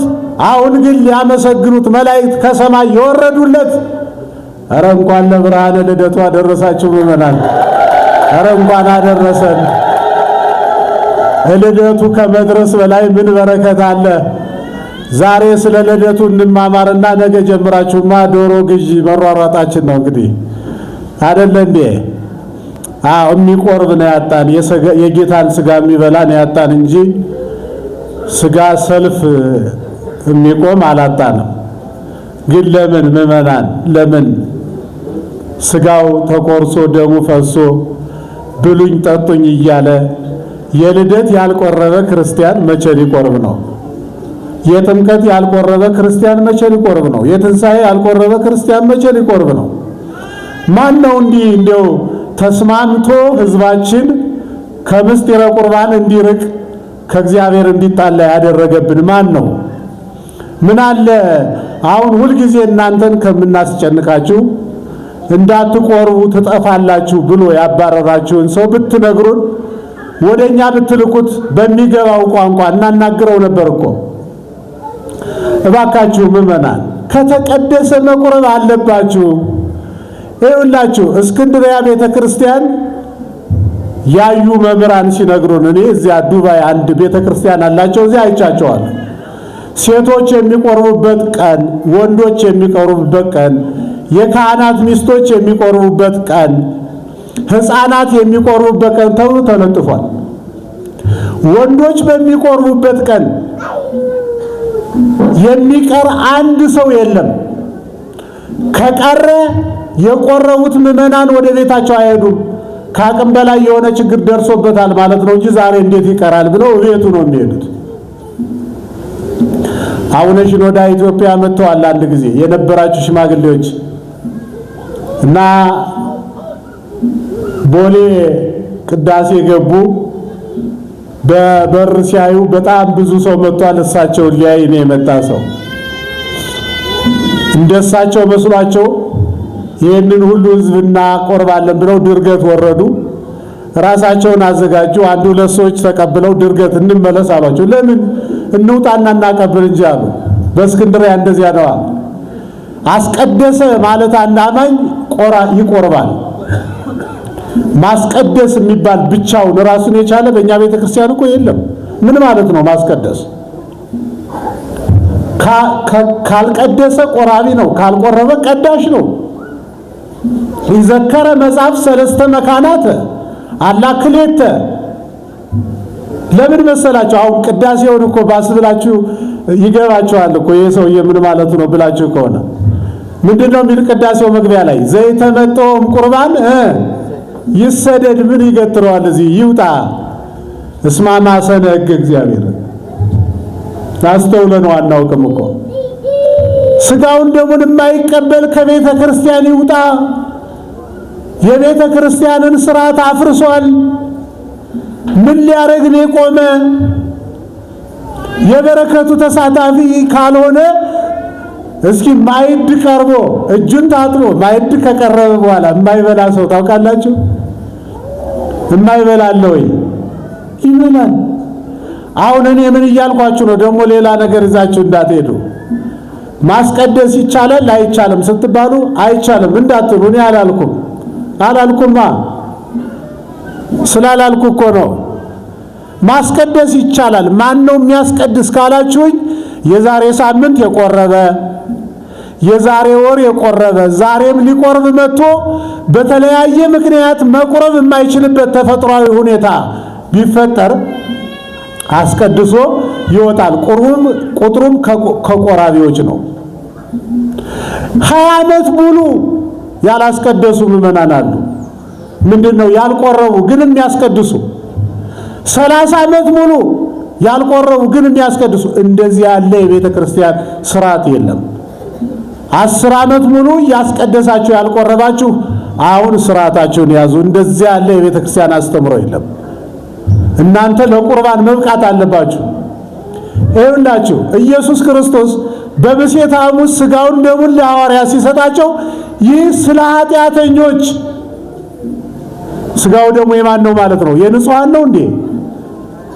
Speaker 4: አሁን ግን ሊያመሰግኑት መላእክት ከሰማይ የወረዱለት። ኧረ እንኳን ለብርሃነ ልደቱ አደረሳችሁ ምእመናን! ኧረ እንኳን አደረሰን። ልደቱ ከመድረስ በላይ ምን በረከት አለ! ዛሬ ስለ ልደቱ እንማማርና ነገ ጀምራችሁማ ዶሮ ግዢ መሯሯጣችን ነው እንግዲህ አይደለ እንዴ? የሚቆርብ ነው ያጣን፣ የጌታን ስጋ የሚበላ ነው ያጣን እንጂ ስጋ ሰልፍ የሚቆም አላጣንም። ግን ለምን ምእመናን፣ ለምን ስጋው ተቆርሶ ደሙ ፈሶ ብሉኝ ጠጡኝ እያለ የልደት ያልቆረበ ክርስቲያን መቼ ሊቆርብ ነው? የጥምቀት ያልቆረበ ክርስቲያን መቼ ሊቆርብ ነው? የትንሣኤ ያልቆረበ ክርስቲያን መቼ ሊቆርብ ነው? ማን ነው እንዲህ እንደው ተስማምቶ ሕዝባችን ከምስጢረ ቁርባን እንዲርቅ ከእግዚአብሔር እንዲጣላ ያደረገብን ማን ነው? ምን አለ አሁን ሁልጊዜ እናንተን ከምናስጨንቃችሁ እንዳትቆርቡ ትጠፋላችሁ ብሎ ያባረራችሁን ሰው ብትነግሩን፣ ወደኛ ብትልኩት በሚገባው ቋንቋ እናናግረው ነበር እኮ። እባካችሁ ምእመናን ከተቀደሰ መቁረብ አለባችሁ። ይኸውላችሁ እስክንድርያ ቤተክርስቲያን ያዩ መምህራን ሲነግሩን፣ እኔ እዚያ ዱባይ አንድ ቤተክርስቲያን አላቸው፣ እዚያ አይቻቸዋለሁ። ሴቶች የሚቆርቡበት ቀን፣ ወንዶች የሚቆርቡበት ቀን፣ የካህናት ሚስቶች የሚቆርቡበት ቀን፣ ሕፃናት የሚቆርቡበት ቀን ተብሎ ተለጥፏል። ወንዶች በሚቆርቡበት ቀን የሚቀር አንድ ሰው የለም። ከቀረ የቆረቡት ምዕመናን ወደ ቤታቸው አይሄዱም። ከአቅም በላይ የሆነ ችግር ደርሶበታል ማለት ነው እንጂ ዛሬ እንዴት ይቀራል ብለው ቤቱ ነው የሚሄዱት። አቡነ ሽኖዳ ኢትዮጵያ መጥተዋል አንድ ጊዜ የነበራችሁ ሽማግሌዎች እና ቦሌ ቅዳሴ ገቡ። በበር ሲያዩ በጣም ብዙ ሰው መጥቷል። እሳቸው ሊያይ ነው የመጣ ሰው እንደሳቸው መስሏቸው ይህንን ሁሉ ሕዝብና ቆርባለን ብለው ድርገት ወረዱ። ራሳቸውን አዘጋጁ። አንዱ ለሰዎች ተቀብለው ድርገት እንመለስ አሏቸው። ለምን እንውጣና እናቀብል እንጂ አሉ። በእስክንድርያ እንደዚያ ነዋ። አስቀደሰ ማለት አንድ አማኝ ይቆርባል። ማስቀደስ የሚባል ብቻውን ራሱን የቻለ በእኛ ቤተክርስቲያን እኮ የለም። ምን ማለት ነው ማስቀደስ? ካልቀደሰ ቆራቢ ነው፣ ካልቆረበ ቀዳሽ ነው። ይዘከረ መጽሐፍ ሰለስተ መካናተ አላ ክሌተ። ለምን መሰላችሁ? አሁን ቅዳሴውን እኮ ባስብላችሁ ይገባችኋል እኮ ይሄ ሰውዬ ምን ማለቱ ነው ብላችሁ ከሆነ ምንድነው የሚል ቅዳሴው መግቢያ ላይ ዘይተመጠውም ቁርባን ይሰደድ። ምን ይገትረዋል? እዚህ ይውጣ እስማማ ሰነ ሕግ እግዚአብሔር። አስተውለን አናውቅም እኮ ስጋውን ደሙን የማይቀበል ከቤተ ክርስቲያን ይውጣ። የቤተ ክርስቲያንን ስርዓት አፍርሷል። ምን ሊያረግ ነው የቆመ? የበረከቱ ተሳታፊ ካልሆነ እስኪ ማይድ ቀርቦ እጁን ታጥቦ ማይድ ከቀረበ በኋላ የማይበላ ሰው ታውቃላችሁ? የማይበላ አለ ወይ? ይበላል። አሁን እኔ ምን እያልኳችሁ ነው? ደግሞ ሌላ ነገር ይዛችሁ እንዳትሄዱ። ማስቀደስ ይቻላል አይቻልም ስትባሉ አይቻልም እንዳትሉ። እኔ አላልኩማ ስላላልኩ እኮ ነው። ማስቀደስ ይቻላል። ማን ነው የሚያስቀድስ ካላችሁኝ፣ የዛሬ ሳምንት የቆረበ የዛሬ ወር የቆረበ ዛሬም ሊቆርብ መጥቶ በተለያየ ምክንያት መቁረብ የማይችልበት ተፈጥሯዊ ሁኔታ ቢፈጠር አስቀድሶ ይወጣል። ቁጥሩም ከቆራቢዎች ነው። 20 ዓመት ሙሉ ያላስቀደሱ ምዕመናን አሉ። ምንድነው ያልቆረቡ ግን የሚያስቀድሱ? 30 ዓመት ሙሉ ያልቆረቡ ግን የሚያስቀድሱ። እንደዚህ ያለ የቤተ ክርስቲያን ስርዓት የለም። 10 ዓመት ሙሉ ያስቀደሳችሁ ያልቆረባችሁ አሁን ስርዓታችሁን ያዙ። እንደዚህ ያለ የቤተ ክርስቲያን አስተምሮ የለም። እናንተ ለቁርባን መብቃት አለባችሁ። ይኸውላችሁ ኢየሱስ ክርስቶስ በምሴተ ሐሙስ ሥጋውን ደሙን ለሐዋርያት ሲሰጣቸው ይህ ስለ ኃጢአተኞች ሥጋው ደሙ የማን ነው ማለት ነው? የንጹሐን ነው እንዴ?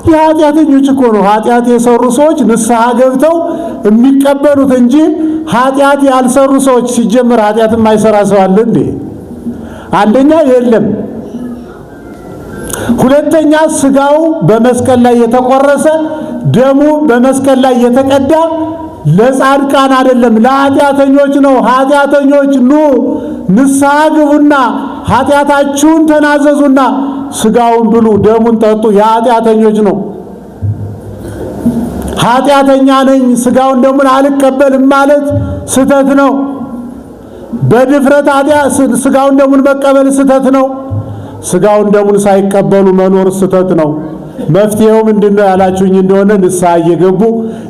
Speaker 4: የኃጢአተኞች እኮ ነው። ኃጢአት የሰሩ ሰዎች ንስሐ ገብተው የሚቀበሉት እንጂ ኃጢአት ያልሰሩ ሰዎች ሲጀመር ኃጢአት የማይሰራ ሰው አለ እንዴ? አንደኛ የለም። ሁለተኛ ሥጋው በመስቀል ላይ የተቆረሰ ደሙ በመስቀል ላይ የተቀዳ ለጻድቃን አይደለም ለኃጢአተኞች ነው። ኃጢአተኞች ኑ ንስሐ ግቡና ኃጢአታችሁን ተናዘዙና ሥጋውን ብሉ ደሙን ጠጡ የኃጢአተኞች ነው። ኃጢአተኛ ነኝ ሥጋውን ደሙን አልቀበልም ማለት ስተት ነው። በድፍረት ሥጋውን ደሙን መቀበል ስተት ነው። ሥጋውን ደሙን ሳይቀበሉ መኖር ስተት ነው። መፍትሄው ምንድነው ያላችሁኝ እንደሆነ ንስሐ እየገቡ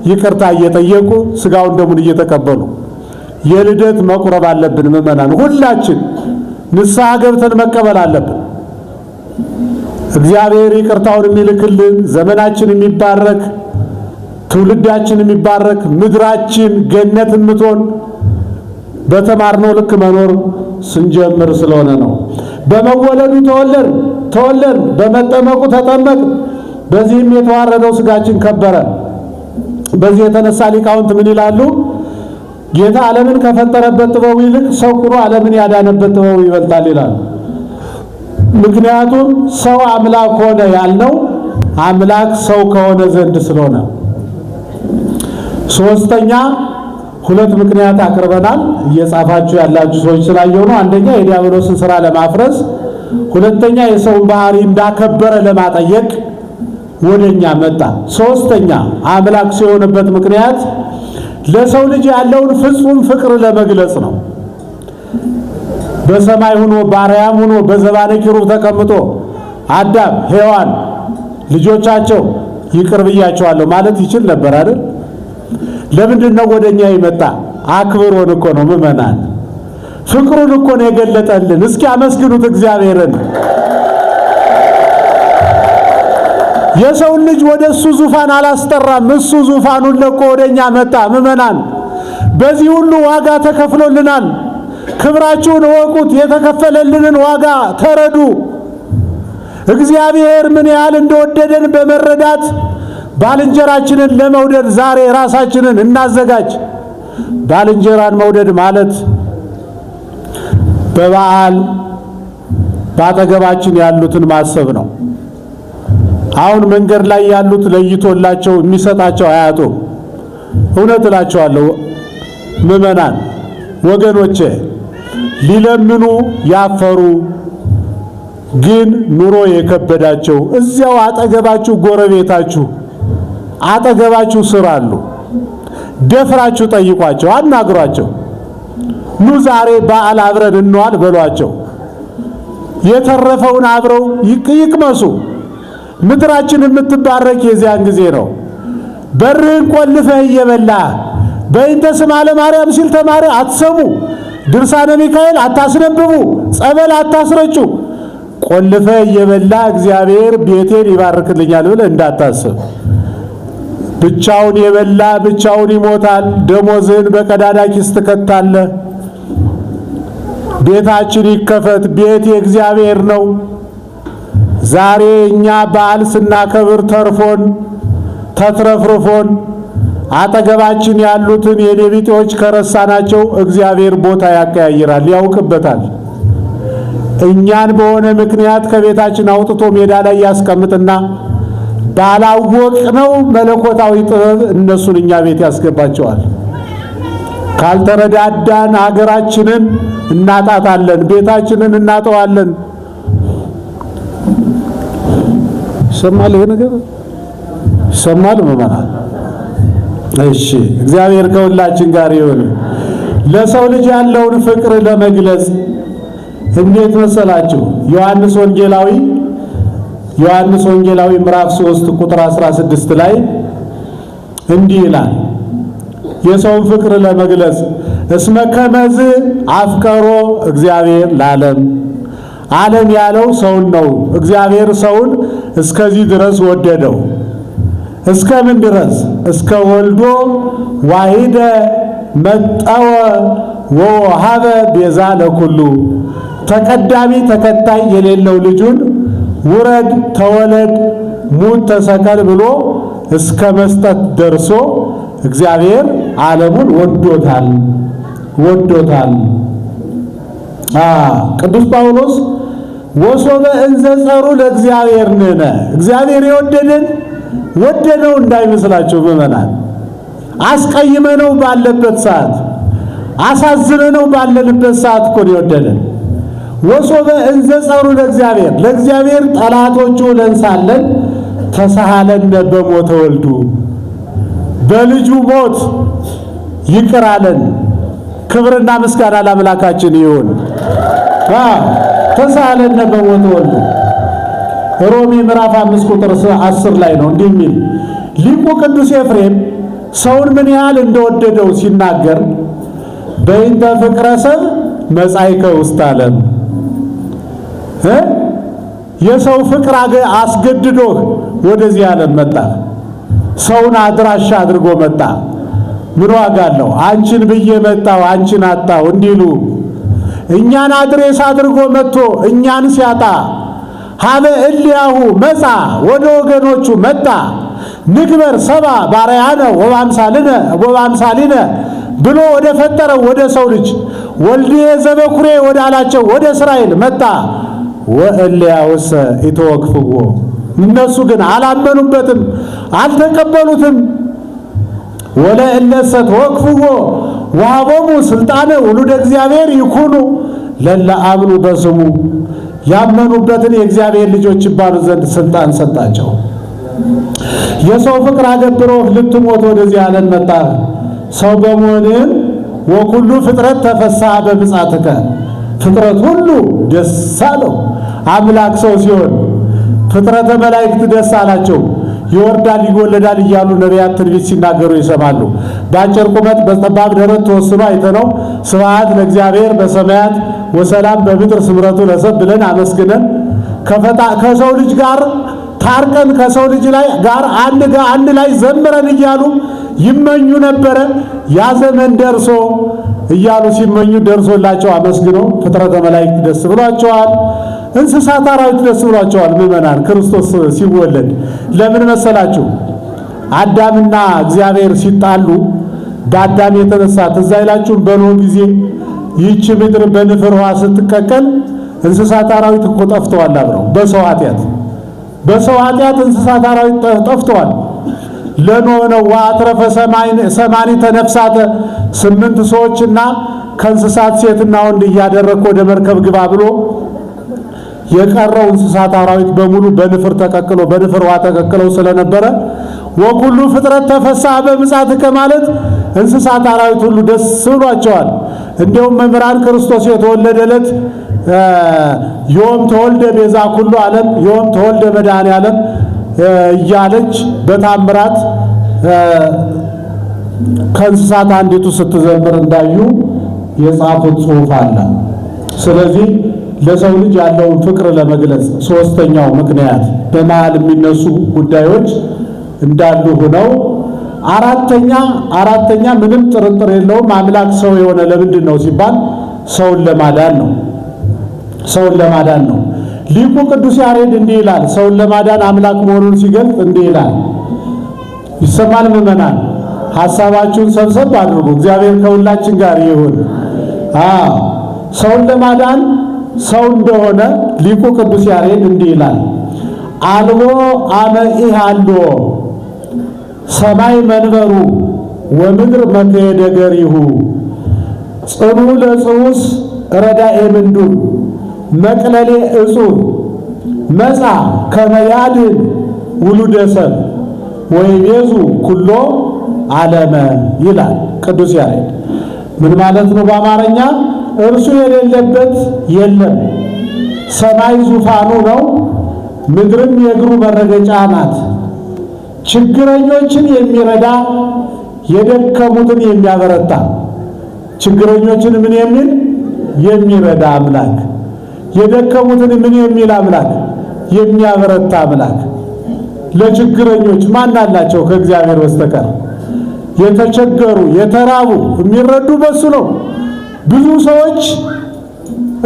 Speaker 4: ይቅርታ እየጠየቁ ሥጋውን ደሙን እየተቀበሉ የልደት መቁረብ አለብን። ምእመናን ሁላችን ንስሐ ገብተን መቀበል አለብን። እግዚአብሔር ይቅርታውን የሚልክልን ዘመናችን የሚባረክ ትውልዳችን የሚባረክ ምድራችን ገነት የምትሆን በተማርነው ልክ መኖር ስንጀምር ስለሆነ ነው። በመወለዱ ተወለድን፣ በመጠመቁ ተጠመቅን። በዚህም የተዋረደው ሥጋችን ከበረ። በዚህ የተነሳ ሊቃውንት ምን ይላሉ? ጌታ ዓለምን ከፈጠረበት ጥበቡ ይልቅ ሰው ሆኖ ዓለምን ያዳነበት ጥበቡ ይበልጣል ይላሉ። ምክንያቱም ሰው አምላክ ሆነ ያልነው አምላክ ሰው ከሆነ ዘንድ ስለሆነ። ሶስተኛ ሁለት ምክንያት አቅርበናል። እየጻፋችሁ ያላችሁ ሰዎች ስላየው ነው። አንደኛ የዲያብሎስን ሥራ ለማፍረስ፣ ሁለተኛ የሰውን ባህሪ እንዳከበረ ለማጠየቅ ወደኛ መጣ። ሶስተኛ አምላክ ሲሆንበት ምክንያት ለሰው ልጅ ያለውን ፍጹም ፍቅር ለመግለጽ ነው። በሰማይ ሆኖ ባሪያም ሆኖ በዘባነ ኪሩብ ተቀምጦ አዳም ሔዋን ልጆቻቸው ይቅር ብያቸዋለሁ ማለት ይችል ነበር አይደል? ለምንድን ነው ወደኛ የመጣ? አክብሮን እኮ ነው። ምእመናን ፍቅሩን እኮ ነው የገለጠልን። እስኪ አመስግኑት እግዚአብሔርን። የሰውን ልጅ ወደ እሱ ዙፋን አላስጠራም። እሱ ዙፋኑን ለቆ ወደኛ መጣ። ምእመናን በዚህ ሁሉ ዋጋ ተከፍሎልናል። ክብራችሁን እወቁት። የተከፈለልንን ዋጋ ተረዱ። እግዚአብሔር ምን ያህል እንደወደደን በመረዳት ባልንጀራችንን ለመውደድ ዛሬ ራሳችንን እናዘጋጅ። ባልንጀራን መውደድ ማለት በበዓል ባጠገባችን ያሉትን ማሰብ ነው። አሁን መንገድ ላይ ያሉት ለይቶላቸው የሚሰጣቸው አያጡ። እውነት እላቸዋለሁ ምእመናን ወገኖቼ፣ ሊለምኑ ያፈሩ ግን ኑሮ የከበዳቸው እዚያው አጠገባችሁ ጎረቤታችሁ አጠገባችሁ ስራሉ። ደፍራችሁ ጠይቋቸው፣ አናግሯቸው። ኑ ዛሬ በዓል አብረን እንዋል በሏቸው። የተረፈውን አብረው ይቅመሱ። ምድራችን የምትባረክ የዚያን ጊዜ ነው። በርህን ቆልፈህ እየበላህ በእንተ ስማ ለማርያም ሲል ተማሪ አትሰሙ፣ ድርሳነ ሚካኤል አታስነብቡ፣ ጸበል አታስረጩ። ቆልፈህ እየበላህ እግዚአብሔር ቤቴን ይባርክልኛል ብለህ እንዳታስብ። ብቻውን የበላ ብቻውን ይሞታል። ደሞዝህን በቀዳዳ ኪስ ትከታለህ። ቤታችን ይከፈት። ቤት የእግዚአብሔር ነው። ዛሬ እኛ በዓል ስናከብር ተርፎን ተትረፍርፎን አጠገባችን ያሉትን የኔቢጤዎች ከረሳናቸው እግዚአብሔር ቦታ ያቀያይራል፣ ያውቅበታል። እኛን በሆነ ምክንያት ከቤታችን አውጥቶ ሜዳ ላይ ያስቀምጥና ባላወቅነው መለኮታዊ ጥበብ እነሱን እኛ ቤት ያስገባቸዋል። ካልተረዳዳን ሀገራችንን እናጣታለን፣ ቤታችንን እናጠዋለን። ይሰማል? ይሄ ነገር ይሰማል? ምእመናን እሺ፣ እግዚአብሔር ከሁላችን ጋር ይሁን። ለሰው ልጅ ያለውን ፍቅር ለመግለጽ እንዴት መሰላችሁ? ዮሐንስ ወንጌላዊ ምዕራፍ 3 ቁጥር 16 ላይ እንዲህ ይላል። የሰውን ፍቅር ለመግለጽ እስመ ከመዝ አፍቀሮ እግዚአብሔር ለዓለም። ዓለም ያለው ሰውን ነው። እግዚአብሔር ሰውን እስከዚህ ድረስ ወደደው። እስከ ምን ድረስ? እስከ ወልዶ ዋሂደ መጠወ ወወሀበ ቤዛ ለኩሉ ተቀዳሚ ተከታይ የሌለው ልጁን ውረድ ተወለድ ሙት ተሰቀል ብሎ እስከ መስጠት ደርሶ እግዚአብሔር ዓለሙን ወዶታል። ቅዱስ ጳውሎስ ወሶበ እንዘ ጸሩ ለእግዚአብሔር ነነ እግዚአብሔር የወደደን ወደነው እንዳይመስላችሁ ምእመናን፣ አስቀይመነው ባለበት ሰዓት አሳዝነነው ባለንበት ሰዓት እኮ ነው የወደደን። ወሶበ እንዘ ጸሩ ለእግዚአብሔር ጠላቶቹ ሆነን ሳለን ተሳሃለነ በሞተ ወልዱ በልጁ ሞት ይቅር አለን። ክብርና ምስጋና ለአምላካችን ይሁን። ተሳሃለነ በሞተ ወልዱ ሮሜ ምዕራፍ 5 ቁጥር 10 ላይ ነው እንዲህ የሚል ሊቁ ቅዱስ ኤፍሬም ሰውን ምን ያህል እንደወደደው ሲናገር በእንተ ፍቅረ ሰብ መጻእከ ውስተ ዓለም የሰው ፍቅር አስገድዶህ ወደዚህ ዓለም መጣ። ሰውን አድራሻ አድርጎ መጣ። ምን ዋጋ አለው? አንቺን ብዬ መጣው አንቺን አጣው እንዲሉ እኛን አድሬስ አድርጎ መጥቶ እኛን ሲያጣ ሀበ እልያሁ መጻ ወደ ወገኖቹ መጣ። ንግበር ሰባ ባሪያነ ወበአምሳሊነ ብሎ ወደ ፈጠረው ወደ ሰው ልጅ ወልድየ ዘበኩሬ ወደ አላቸው ወደ እስራኤል መጣ። ወእልያውሰ ኢተወክፍዎ እነሱ ግን አላመኑበትም፣ አልተቀበሉትም። ወለእለሰ ተወክፍዎ ወሀቦሙ ስልጣነ ውሉደ እግዚአብሔር ይኩኑ ለለ አምኑ በስሙ ያመኑበትን የእግዚአብሔር ልጆች ይባሉ ዘንድ ስልጣን ሰጣቸው። የሰው ፍቅር አገብሮ ልትሞት ወደዚህ ዓለም መጣ። ሰው በመሆንህም ወኩሉ ፍጥረት ተፈሳሐ በምጽአትከ ፍጥረት ሁሉ ደስ አለው። አምላክ ሰው ሲሆን ፍጥረተ መላእክት ደስ አላቸው። ይወርዳል ይወለዳል እያሉ ነቢያት ትንቢት ሲናገሩ ይሰማሉ። በአጭር ቁመት በጠባብ ደረት ተወስኖ አይተነው ስብሐት ለእግዚአብሔር በሰማያት ወሰላም በምድር ስምረቱ ለሰብ ብለን አመስግነን ከሰው ልጅ ጋር ታርቀን ከሰው ልጅ ጋር አንድ ላይ ዘምረን እያሉ ይመኙ ነበረ። ያ ዘመን ደርሶ እያሉ ሲመኙ ደርሶላቸው አመስግነው ፍጥረተ መላእክት ደስ ብሏቸዋል። እንስሳት አራዊት ደስ ብሏቸዋል። ምእመናን ክርስቶስ ሲወለድ ለምን መሰላችሁ? አዳምና እግዚአብሔር ሲጣሉ በአዳም የተነሳ ትዝ አይላችሁም? በኖህ ጊዜ ይህች ምድር በንፍር ውሃ ስትቀቀል እንስሳት አራዊት እኮ ጠፍተዋል። አብረው በሰው ኃጢአት እንስሳት አራዊት ጠፍተዋል። ለኖህ ነው ወአትረፈ ሰማኒተ ነፍሳተ 8 ሰዎችና ከእንስሳት ሴትና ወንድ እያደረግክ ወደ መርከብ ግባ ብሎ የቀረው እንስሳት አራዊት በሙሉ በንፍር ውሃ ተቀቅለው ስለነበረ ወኩሉ ፍጥረት ተፈሳሐ በምጽአትከ ማለት እንስሳት አራዊት ሁሉ ደስ ብሏቸዋል። እንዲሁም መምህራን ክርስቶስ የተወለደ ዕለት ዮም ተወልደ ቤዛ ኩሉ ዓለም ዮም ተወልደ መድኃኔ ዓለም እያለች በታምራት ከእንስሳት አንዲቱ ስትዘምር እንዳዩ የጻፉት ጽሑፍ አለ። ስለዚህ ለሰው ልጅ ያለውን ፍቅር ለመግለጽ ሶስተኛው ምክንያት በመሃል የሚነሱ ጉዳዮች እንዳሉ ሆነው አራተኛ ምንም ጥርጥር የለውም አምላክ ሰው የሆነ ለምንድን ነው ሲባል ሰውን ለማዳን ነው። ሊቁ ቅዱስ ያሬድ እንዲህ ይላል። ሰውን ለማዳን አምላክ መሆኑን ሲገልጥ እንዲህ ይላል። ይሰማል ምእመናን? ሐሳባችሁን ሰብሰብ አድርጉ። እግዚአብሔር ከሁላችን ጋር ይሁን። ሰውን ለማዳን ሰው እንደሆነ ሊቁ ቅዱስ ያሬድ እንዲህ ይላል። አልቦ አመ ኢሃሎ ሰማይ መንበሩ ወምድር መከየደ ገሪሁ ጽኑ ለጽውስ ረዳኤ ምንዱር መቅለሌ እጹብ መጻ ከመያድን ውሉደ ሰብ ወይቤዙ ኩሎ ዓለመ ይላል ቅዱስ ያሬድ። ምን ማለት ነው? በአማርኛ እርሱ የሌለበት የለም። ሰማይ ዙፋኑ ነው፣ ምድርም የእግሩ መረገጫ ናት። ችግረኞችን የሚረዳ የደከሙትን የሚያበረታ ችግረኞችን ምን የሚል የሚረዳ አምላክ፣ የደከሙትን ምን የሚል አምላክ የሚያበረታ አምላክ። ለችግረኞች ማን አላቸው ከእግዚአብሔር በስተቀር? የተቸገሩ የተራቡ የሚረዱ በሱ ነው። ብዙ ሰዎች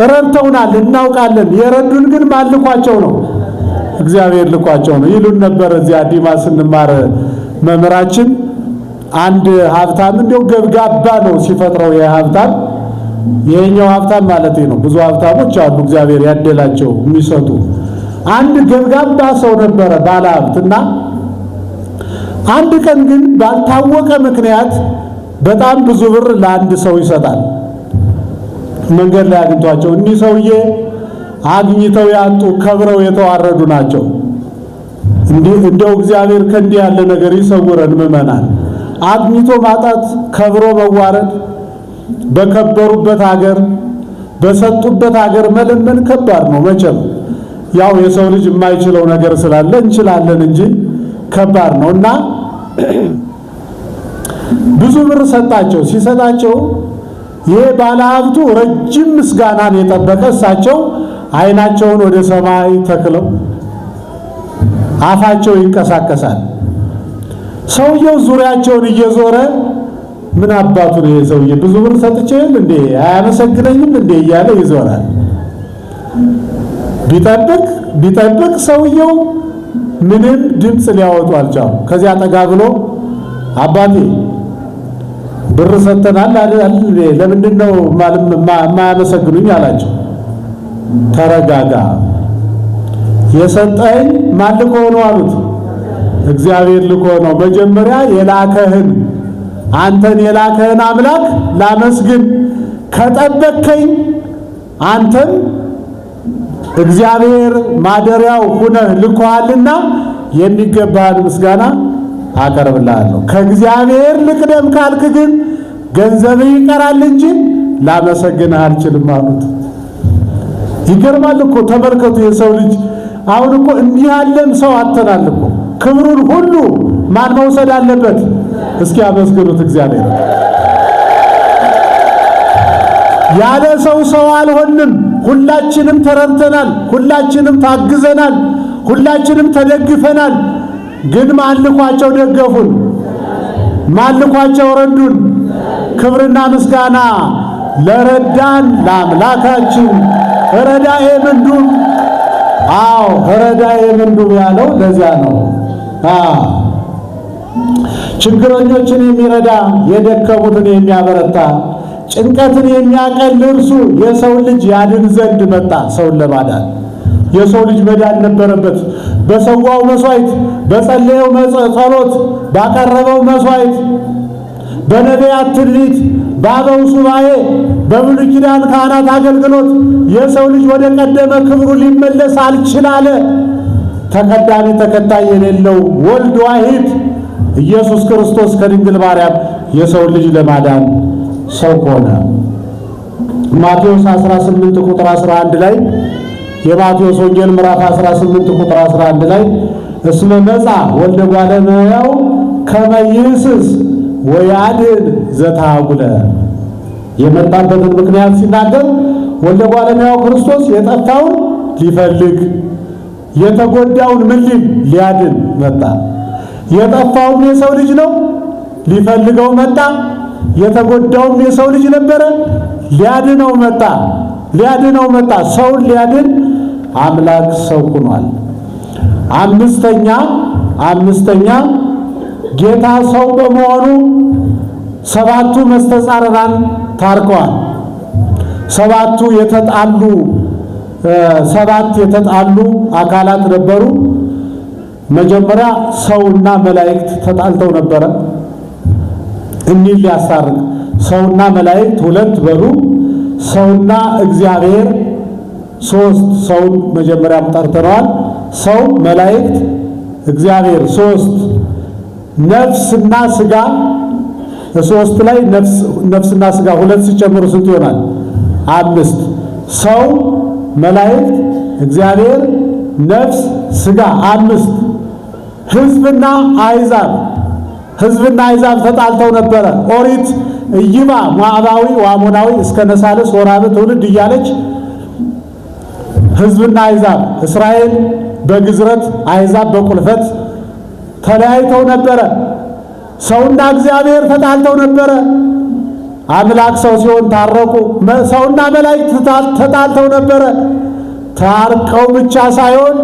Speaker 4: ረድተውናል እናውቃለን። የረዱን ግን ማን ልኳቸው ነው? እግዚአብሔር ልኳቸው ነው ይሉን ነበር። እዚያ ዲማ ስንማር መምህራችን አንድ ሀብታም እንደው ገብጋባ ነው ሲፈጥረው የሀብታም ይሄኛው ሀብታም ማለት ነው። ብዙ ሀብታሞች አሉ እግዚአብሔር ያደላቸው የሚሰጡ። አንድ ገብጋባ ሰው ነበረ ባለ ሀብትና አንድ ቀን ግን ባልታወቀ ምክንያት በጣም ብዙ ብር ለአንድ ሰው ይሰጣል። መንገድ ላይ አግኝቷቸው እኒህ ሰውዬ አግኝተው ያጡ ከብረው የተዋረዱ ናቸው። እንደው እግዚአብሔር ከእንዲህ ያለ ነገር ይሰውረን ምዕመናን። አግኝቶ ማጣት፣ ከብሮ መዋረድ፣ በከበሩበት ሀገር በሰጡበት ሀገር መለመን ከባድ ነው። መቼም ያው የሰው ልጅ የማይችለው ነገር ስላለ እንችላለን እንጂ ከባድ ነው እና ብዙ ብር ሰጣቸው። ሲሰጣቸው ይሄ ባለሀብቱ ረጅም ምስጋናን የጠበቀ እሳቸው ዓይናቸውን ወደ ሰማይ ተክለው አፋቸው ይንቀሳቀሳል። ሰውየው ዙሪያቸውን እየዞረ ምን አባቱ ነው የሰውዬ ብዙ ብር ሰጥቼል እንዴ አያመሰግነኝም እንዴ እያለ ይዞራል። ቢጠብቅ ሰውየው ምንም ድምፅ ሊያወጡ አልቻሉ። ከዚያ ጠጋ ብሎ አባቴ ብር ሰጥተናል አይደል ለምንድን ነው የማያመሰግኑኝ አላቸው። ተረጋጋ፣ የሰጠኝ ማን ልኮ ነው አሉት። እግዚአብሔር ልኮ ነው። መጀመሪያ የላከህን አንተን የላከህን አምላክ ላመስግን። ከጠበከኝ አንተን እግዚአብሔር ማደሪያው ሁነህ ልኮሃልና የሚገባህን ምስጋና አቀርብልሃለሁ። ከእግዚአብሔር ልቅደም ካልክ ግን ገንዘብህ ይቀራል እንጂ ላመሰግንህ አልችልም አሉት። ይገርማል እኮ ተመልከቱ። የሰው ልጅ አሁን እኮ እንዲህ ያለም ሰው አተናል እኮ። ክብሩን ሁሉ ማን መውሰድ አለበት? እስኪ አመስግኑት እግዚአብሔር። ያለ ሰው አልሆንም። ሁላችንም ተረድተናል፣ ሁላችንም ታግዘናል፣ ሁላችንም ተደግፈናል። ግን ማን ልኳቸው ደገፉን? ማን ልኳቸው ረዱን? ክብርና ምስጋና ለረዳን ለአምላካችን። ረዳኤ ምንዱብ። አዎ ረዳኤ ምንዱብ ያለው ለዚያ ነው። ችግረኞችን የሚረዳ የደከሙትን የሚያበረታ ጭንቀትን የሚያቀል እርሱ የሰው ልጅ ያድን ዘንድ መጣ። ሰውን ለማዳን የሰው ልጅ መዳን ነበረበት። በሰዋው መስዋዕት፣ በጸለየው ጸሎት፣ ባቀረበው መስዋዕት፣ በነቢያት ትንቢት፣ በአበው ሱባኤ፣ በብሉይ ኪዳን ካህናት አገልግሎት የሰው ልጅ ወደ ቀደመ ክብሩ ሊመለስ አልችላለ። ተቀዳሚ ተከታይ የሌለው ወልድ ዋሂድ ኢየሱስ ክርስቶስ ከድንግል ማርያም የሰው ልጅ ለማዳን ሰው ሆነ። ማቴዎስ 18 ቁጥር 11 ላይ የማቴዎስ ወንጌል ምዕራፍ 18 ቁጥር 11 ላይ እስመ መጻ ወልደ እጓለ እመሕያው ከመ ይህስስ ወያድኅን ዘተሃጉለ የመጣበትን ምክንያት ሲናገር ወልደ እጓለ እመሕያው ክርስቶስ የጠፋውን ሊፈልግ የተጎዳውን ምን ሊል ሊያድን መጣ። የጠፋውም የሰው ልጅ ነው፣ ሊፈልገው መጣ። የተጎዳውም የሰው ልጅ ነበረ፣ ሊያድነው መጣ። ሰውን ሊያድን አምላክ ሰው ሆኗል። አምስተኛ ጌታ ሰው በመሆኑ ሰባቱ መስተጻርራን ታርቀዋል። ሰባት የተጣሉ አካላት ነበሩ። መጀመሪያ ሰውና መላእክት ተጣልተው ነበረ። እኒህ ሊያስታርቅ ሰውና መላእክት ሁለት በሉ፣ ሰውና እግዚአብሔር ሶስት። ሰውን መጀመሪያም ጠርተነዋል። ሰው፣ መላእክት፣ እግዚአብሔር ሶስት። ነፍስና ስጋ ሶስት ላይ ነፍስና ስጋ ሁለት ሲጨምሩ ስንት ይሆናል? አምስት። ሰው፣ መላእክት፣ እግዚአብሔር፣ ነፍስ፣ ስጋ አምስት። ሕዝብና አሕዛብ ተጣልተው ነበረ። ኦሪት እይባ ሞዓባዊ ወአሞናዊ እስከ ነሳልስ ወራብ ትውልድ እያለች ሕዝብና አሕዛብ እስራኤል በግዝረት አሕዛብ በቁልፈት ተለያይተው ነበረ። ሰውና እግዚአብሔር ተጣልተው ነበረ። አምላክ ሰው ሲሆን ታረቁ። ሰውና መላእክት ተጣልተው ነበረ። ታርቀው ብቻ ሳይሆን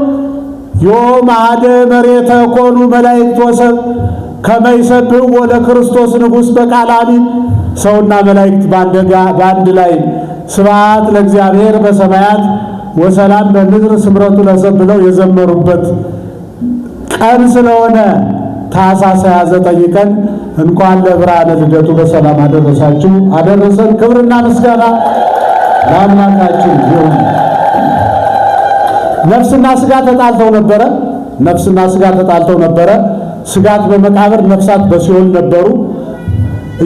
Speaker 4: ዮም አሐደ መሬተ ኮኑ መላእክት ወሰብ ከመ ይሰብሕዎ ለክርስቶስ ንጉሥ በቃለ አሚን። ሰውና መላእክት በአንድ ላይ ስብሐት ለእግዚአብሔር በሰማያት ወሰላም በምድር ስምረቱ ለሰብ ብለው የዘመሩበት ቀን ስለሆነ ታኅሳስ 29 ቀን እንኳን ለብርሃነ ልደቱ በሰላም አደረሳችሁ አደረሰን። ክብርና ምስጋና ለአምላካችን ይሁን። ነፍስና ሥጋ ተጣልተው ነበረ። ነፍስና ሥጋ ተጣልተው ነበረ። ሥጋት በመቃብር ነፍሳት በሲኦል ነበሩ።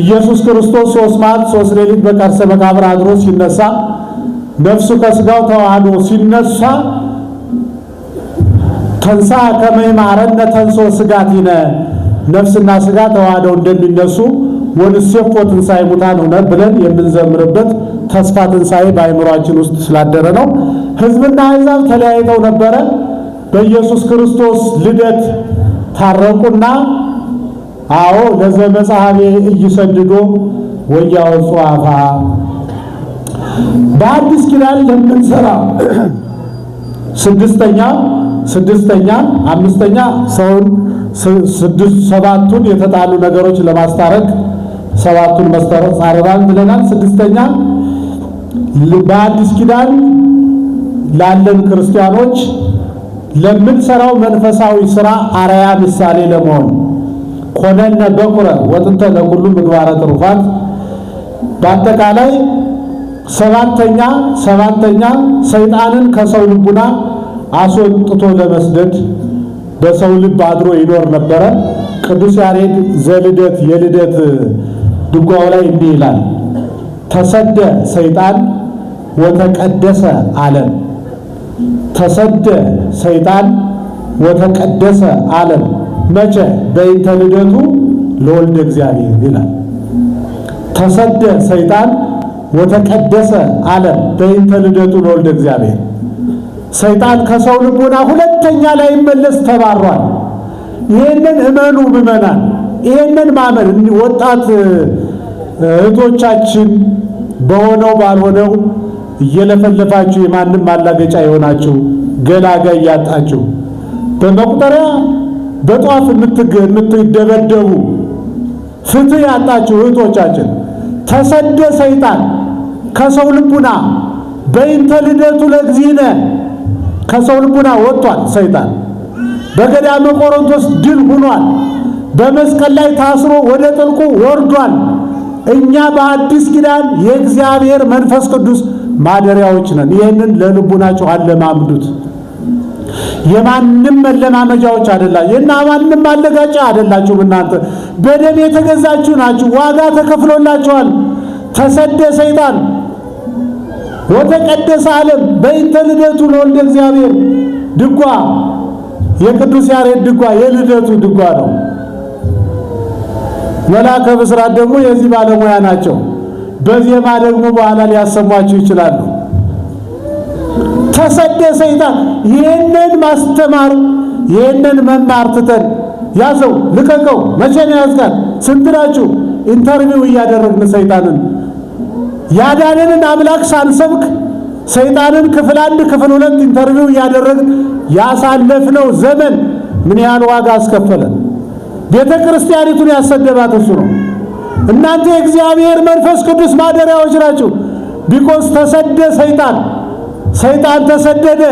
Speaker 4: ኢየሱስ ክርስቶስ 3 መዓልት 3 ሌሊት በከርሰ መቃብር አድሮ ሲነሳ ነፍሱ ከሥጋው ተዋህዶ ሲነሳ ተንሳ ከመ ይምሃረነ ተንሶ ሥጋቲነ ነፍስና ሥጋ ተዋህደው እንደሚነሱ ወንሴፎ ትንሣኤ ሙታን ሆነ ብለን የምንዘምርበት ተስፋ ትንሣኤ በአእምሯችን ውስጥ ስላደረ ነው። ሕዝብና አሕዛብ ተለያይተው ነበረ። በኢየሱስ ክርስቶስ ልደት ታረቁና አዎ ለዘመጽሐፌ ኢይሰድዶ ወያወጹ አፋ በአዲስ ኪዳን ለምንሰራ ስድስተኛ አምስተኛ ሰውን ሰባቱን የተጣሉ ነገሮች ለማስታረቅ ሰባቱን መስተጻርራን ብለናል። ስድስተኛ በአዲስ ኪዳን ላለን ክርስቲያኖች ለምንሰራው መንፈሳዊ ሥራ አርአያ ምሳሌ ለመሆን ኮነነ በኩረ ወጥንተ ለኩሉ ምግባረ ትሩፋት። በአጠቃላይ ሰባተኛ ሰይጣንን ከሰው ልቡና አስወጥቶ ለመስደድ በሰው ልብ አድሮ ይኖር ነበረ። ቅዱስ ያሬድ ዘልደት የልደት ድጓው ላይ እንዲህ ይላል፣ ተሰደ ሰይጣን ወተቀደሰ ዓለም። ተሰደ ሰይጣን ወተቀደሰ ዓለም መቼ? በእንተ ልደቱ ለወልደ እግዚአብሔር ይላል። ተሰደ ሰይጣን ወተቀደሰ ዓለም በእንተ ልደቱ ለወልደ እግዚአብሔር። ሰይጣን ከሰው ልቡና ሁለተኛ ላይ መለስ ተባሯል። ይሄንን እመኑ ምእመናን፣ ይሄንን ማመን ወጣት እህቶቻችን በሆነው ባልሆነው እየለፈለፋችሁ የማንም ማላገጫ የሆናችሁ ገላጋይ ያጣችሁ በመቁጠሪያ በጧፍ የምትደበደቡ ፍትህ ያጣችሁ እህቶቻችን ተሰደ ሰይጣን ከሰው ልቡና በእንተ ልደቱ ለእግዚእነ ከሰው ልቡና ወጥቷል። ሰይጣን በገዳመ ቆሮንቶስ ድል ሆኗል። በመስቀል ላይ ታስሮ ወደ ጥልቁ ወርዷል። እኛ በአዲስ ኪዳን የእግዚአብሔር መንፈስ ቅዱስ ማደሪያዎች ነን። ይህንን ለልቡናችሁ አለማምዱት። የማንም መለማመጃዎች አይደላችሁ። የማንም ማለጋጫ አይደላችሁም። እናንተ በደም የተገዛችሁ ናችሁ። ዋጋ ተከፍሎላችኋል። ተሰደ ሰይጣን ወተቀደሰ ዓለም በእንተ ልደቱ ለወልደ እግዚአብሔር ድጓ የቅዱስ ያሬድ ድጓ የልደቱ ድጓ ነው። መላከ ብስራት ደግሞ የዚህ ባለሙያ ናቸው። በዜማ ደግሞ በኋላ ሊያሰሟችሁ ይችላሉ። ተሰደ ሰይጣን ይህንን ማስተማር ይህንን መማር ትተን ያዘው ልቀቀው መቼ ነው ያዝካል? ስንት ናችሁ? ኢንተርቪው እያደረግን ሰይጣንን ያዳነንን አምላክ ሳንሰብክ ሰይጣንን ክፍል 1 ክፍል 2 ኢንተርቪው እያደረግን ያሳለፍነው ዘመን ምን ያህል ዋጋ አስከፈለን? ቤተ ክርስቲያኒቱን ያሰደባት እሱ ነው። እናንተ የእግዚአብሔር መንፈስ ቅዱስ ማደሪያዎች ናችሁ። ቢኮዝ ተሰደ ሰይጣን ተሰደደ።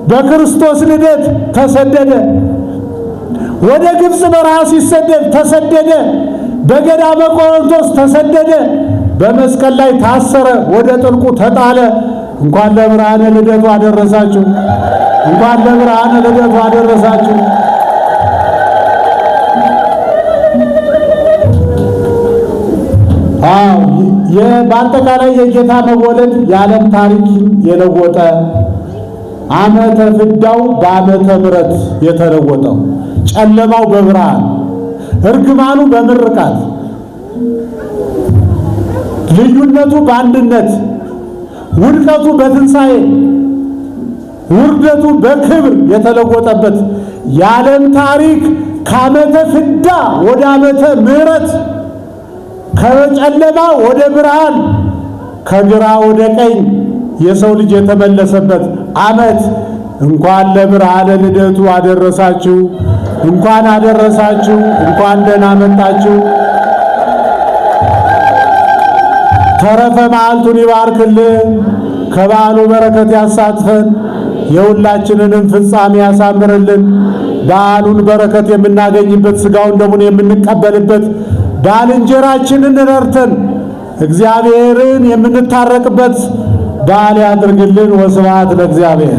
Speaker 4: በክርስቶስ ልደት ተሰደደ። ወደ ግብፅ በረሃ ሲሰደድ ተሰደደ። በገዳመ ቆሮንቶስ ተሰደደ። በመስቀል ላይ ታሰረ፣ ወደ ጥልቁ ተጣለ። እንኳን ለብርሃነ ልደቱ አደረሳችሁ። እንኳን ለብርሃነ ልደቱ አደረሳችሁ። በአጠቃላይ የጌታ መወለድ የዓለም ታሪክ የለወጠ ዓመተ ፍዳው በዓመተ ምሕረት የተለወጠው ጨለማው በብርሃን እርግማኑ በምርቃት ልዩነቱ በአንድነት ውድቀቱ በትንሣኤ ውርደቱ በክብር የተለወጠበት የዓለም ታሪክ ከዓመተ ፍዳ ወደ ዓመተ ምሕረት፣ ከጨለማ ወደ ብርሃን፣ ከግራ ወደ ቀኝ የሰው ልጅ የተመለሰበት ዓመት። እንኳን ለብርሃነ ልደቱ አደረሳችሁ፣ እንኳን አደረሳችሁ፣ እንኳን ደህና መጣችሁ። ተረፈ መዓልቱን ይባርክልን፣ ከበዓሉ በረከት ያሳትፈን፣ የሁላችንንም ፍጻሜ ያሳምርልን። በዓሉን በረከት የምናገኝበት ሥጋውን ደሙን የምንቀበልበት ባልንጀራችንን ረድተን እግዚአብሔርን የምንታረቅበት በዓል ያድርግልን። ወስብሐት ለእግዚአብሔር።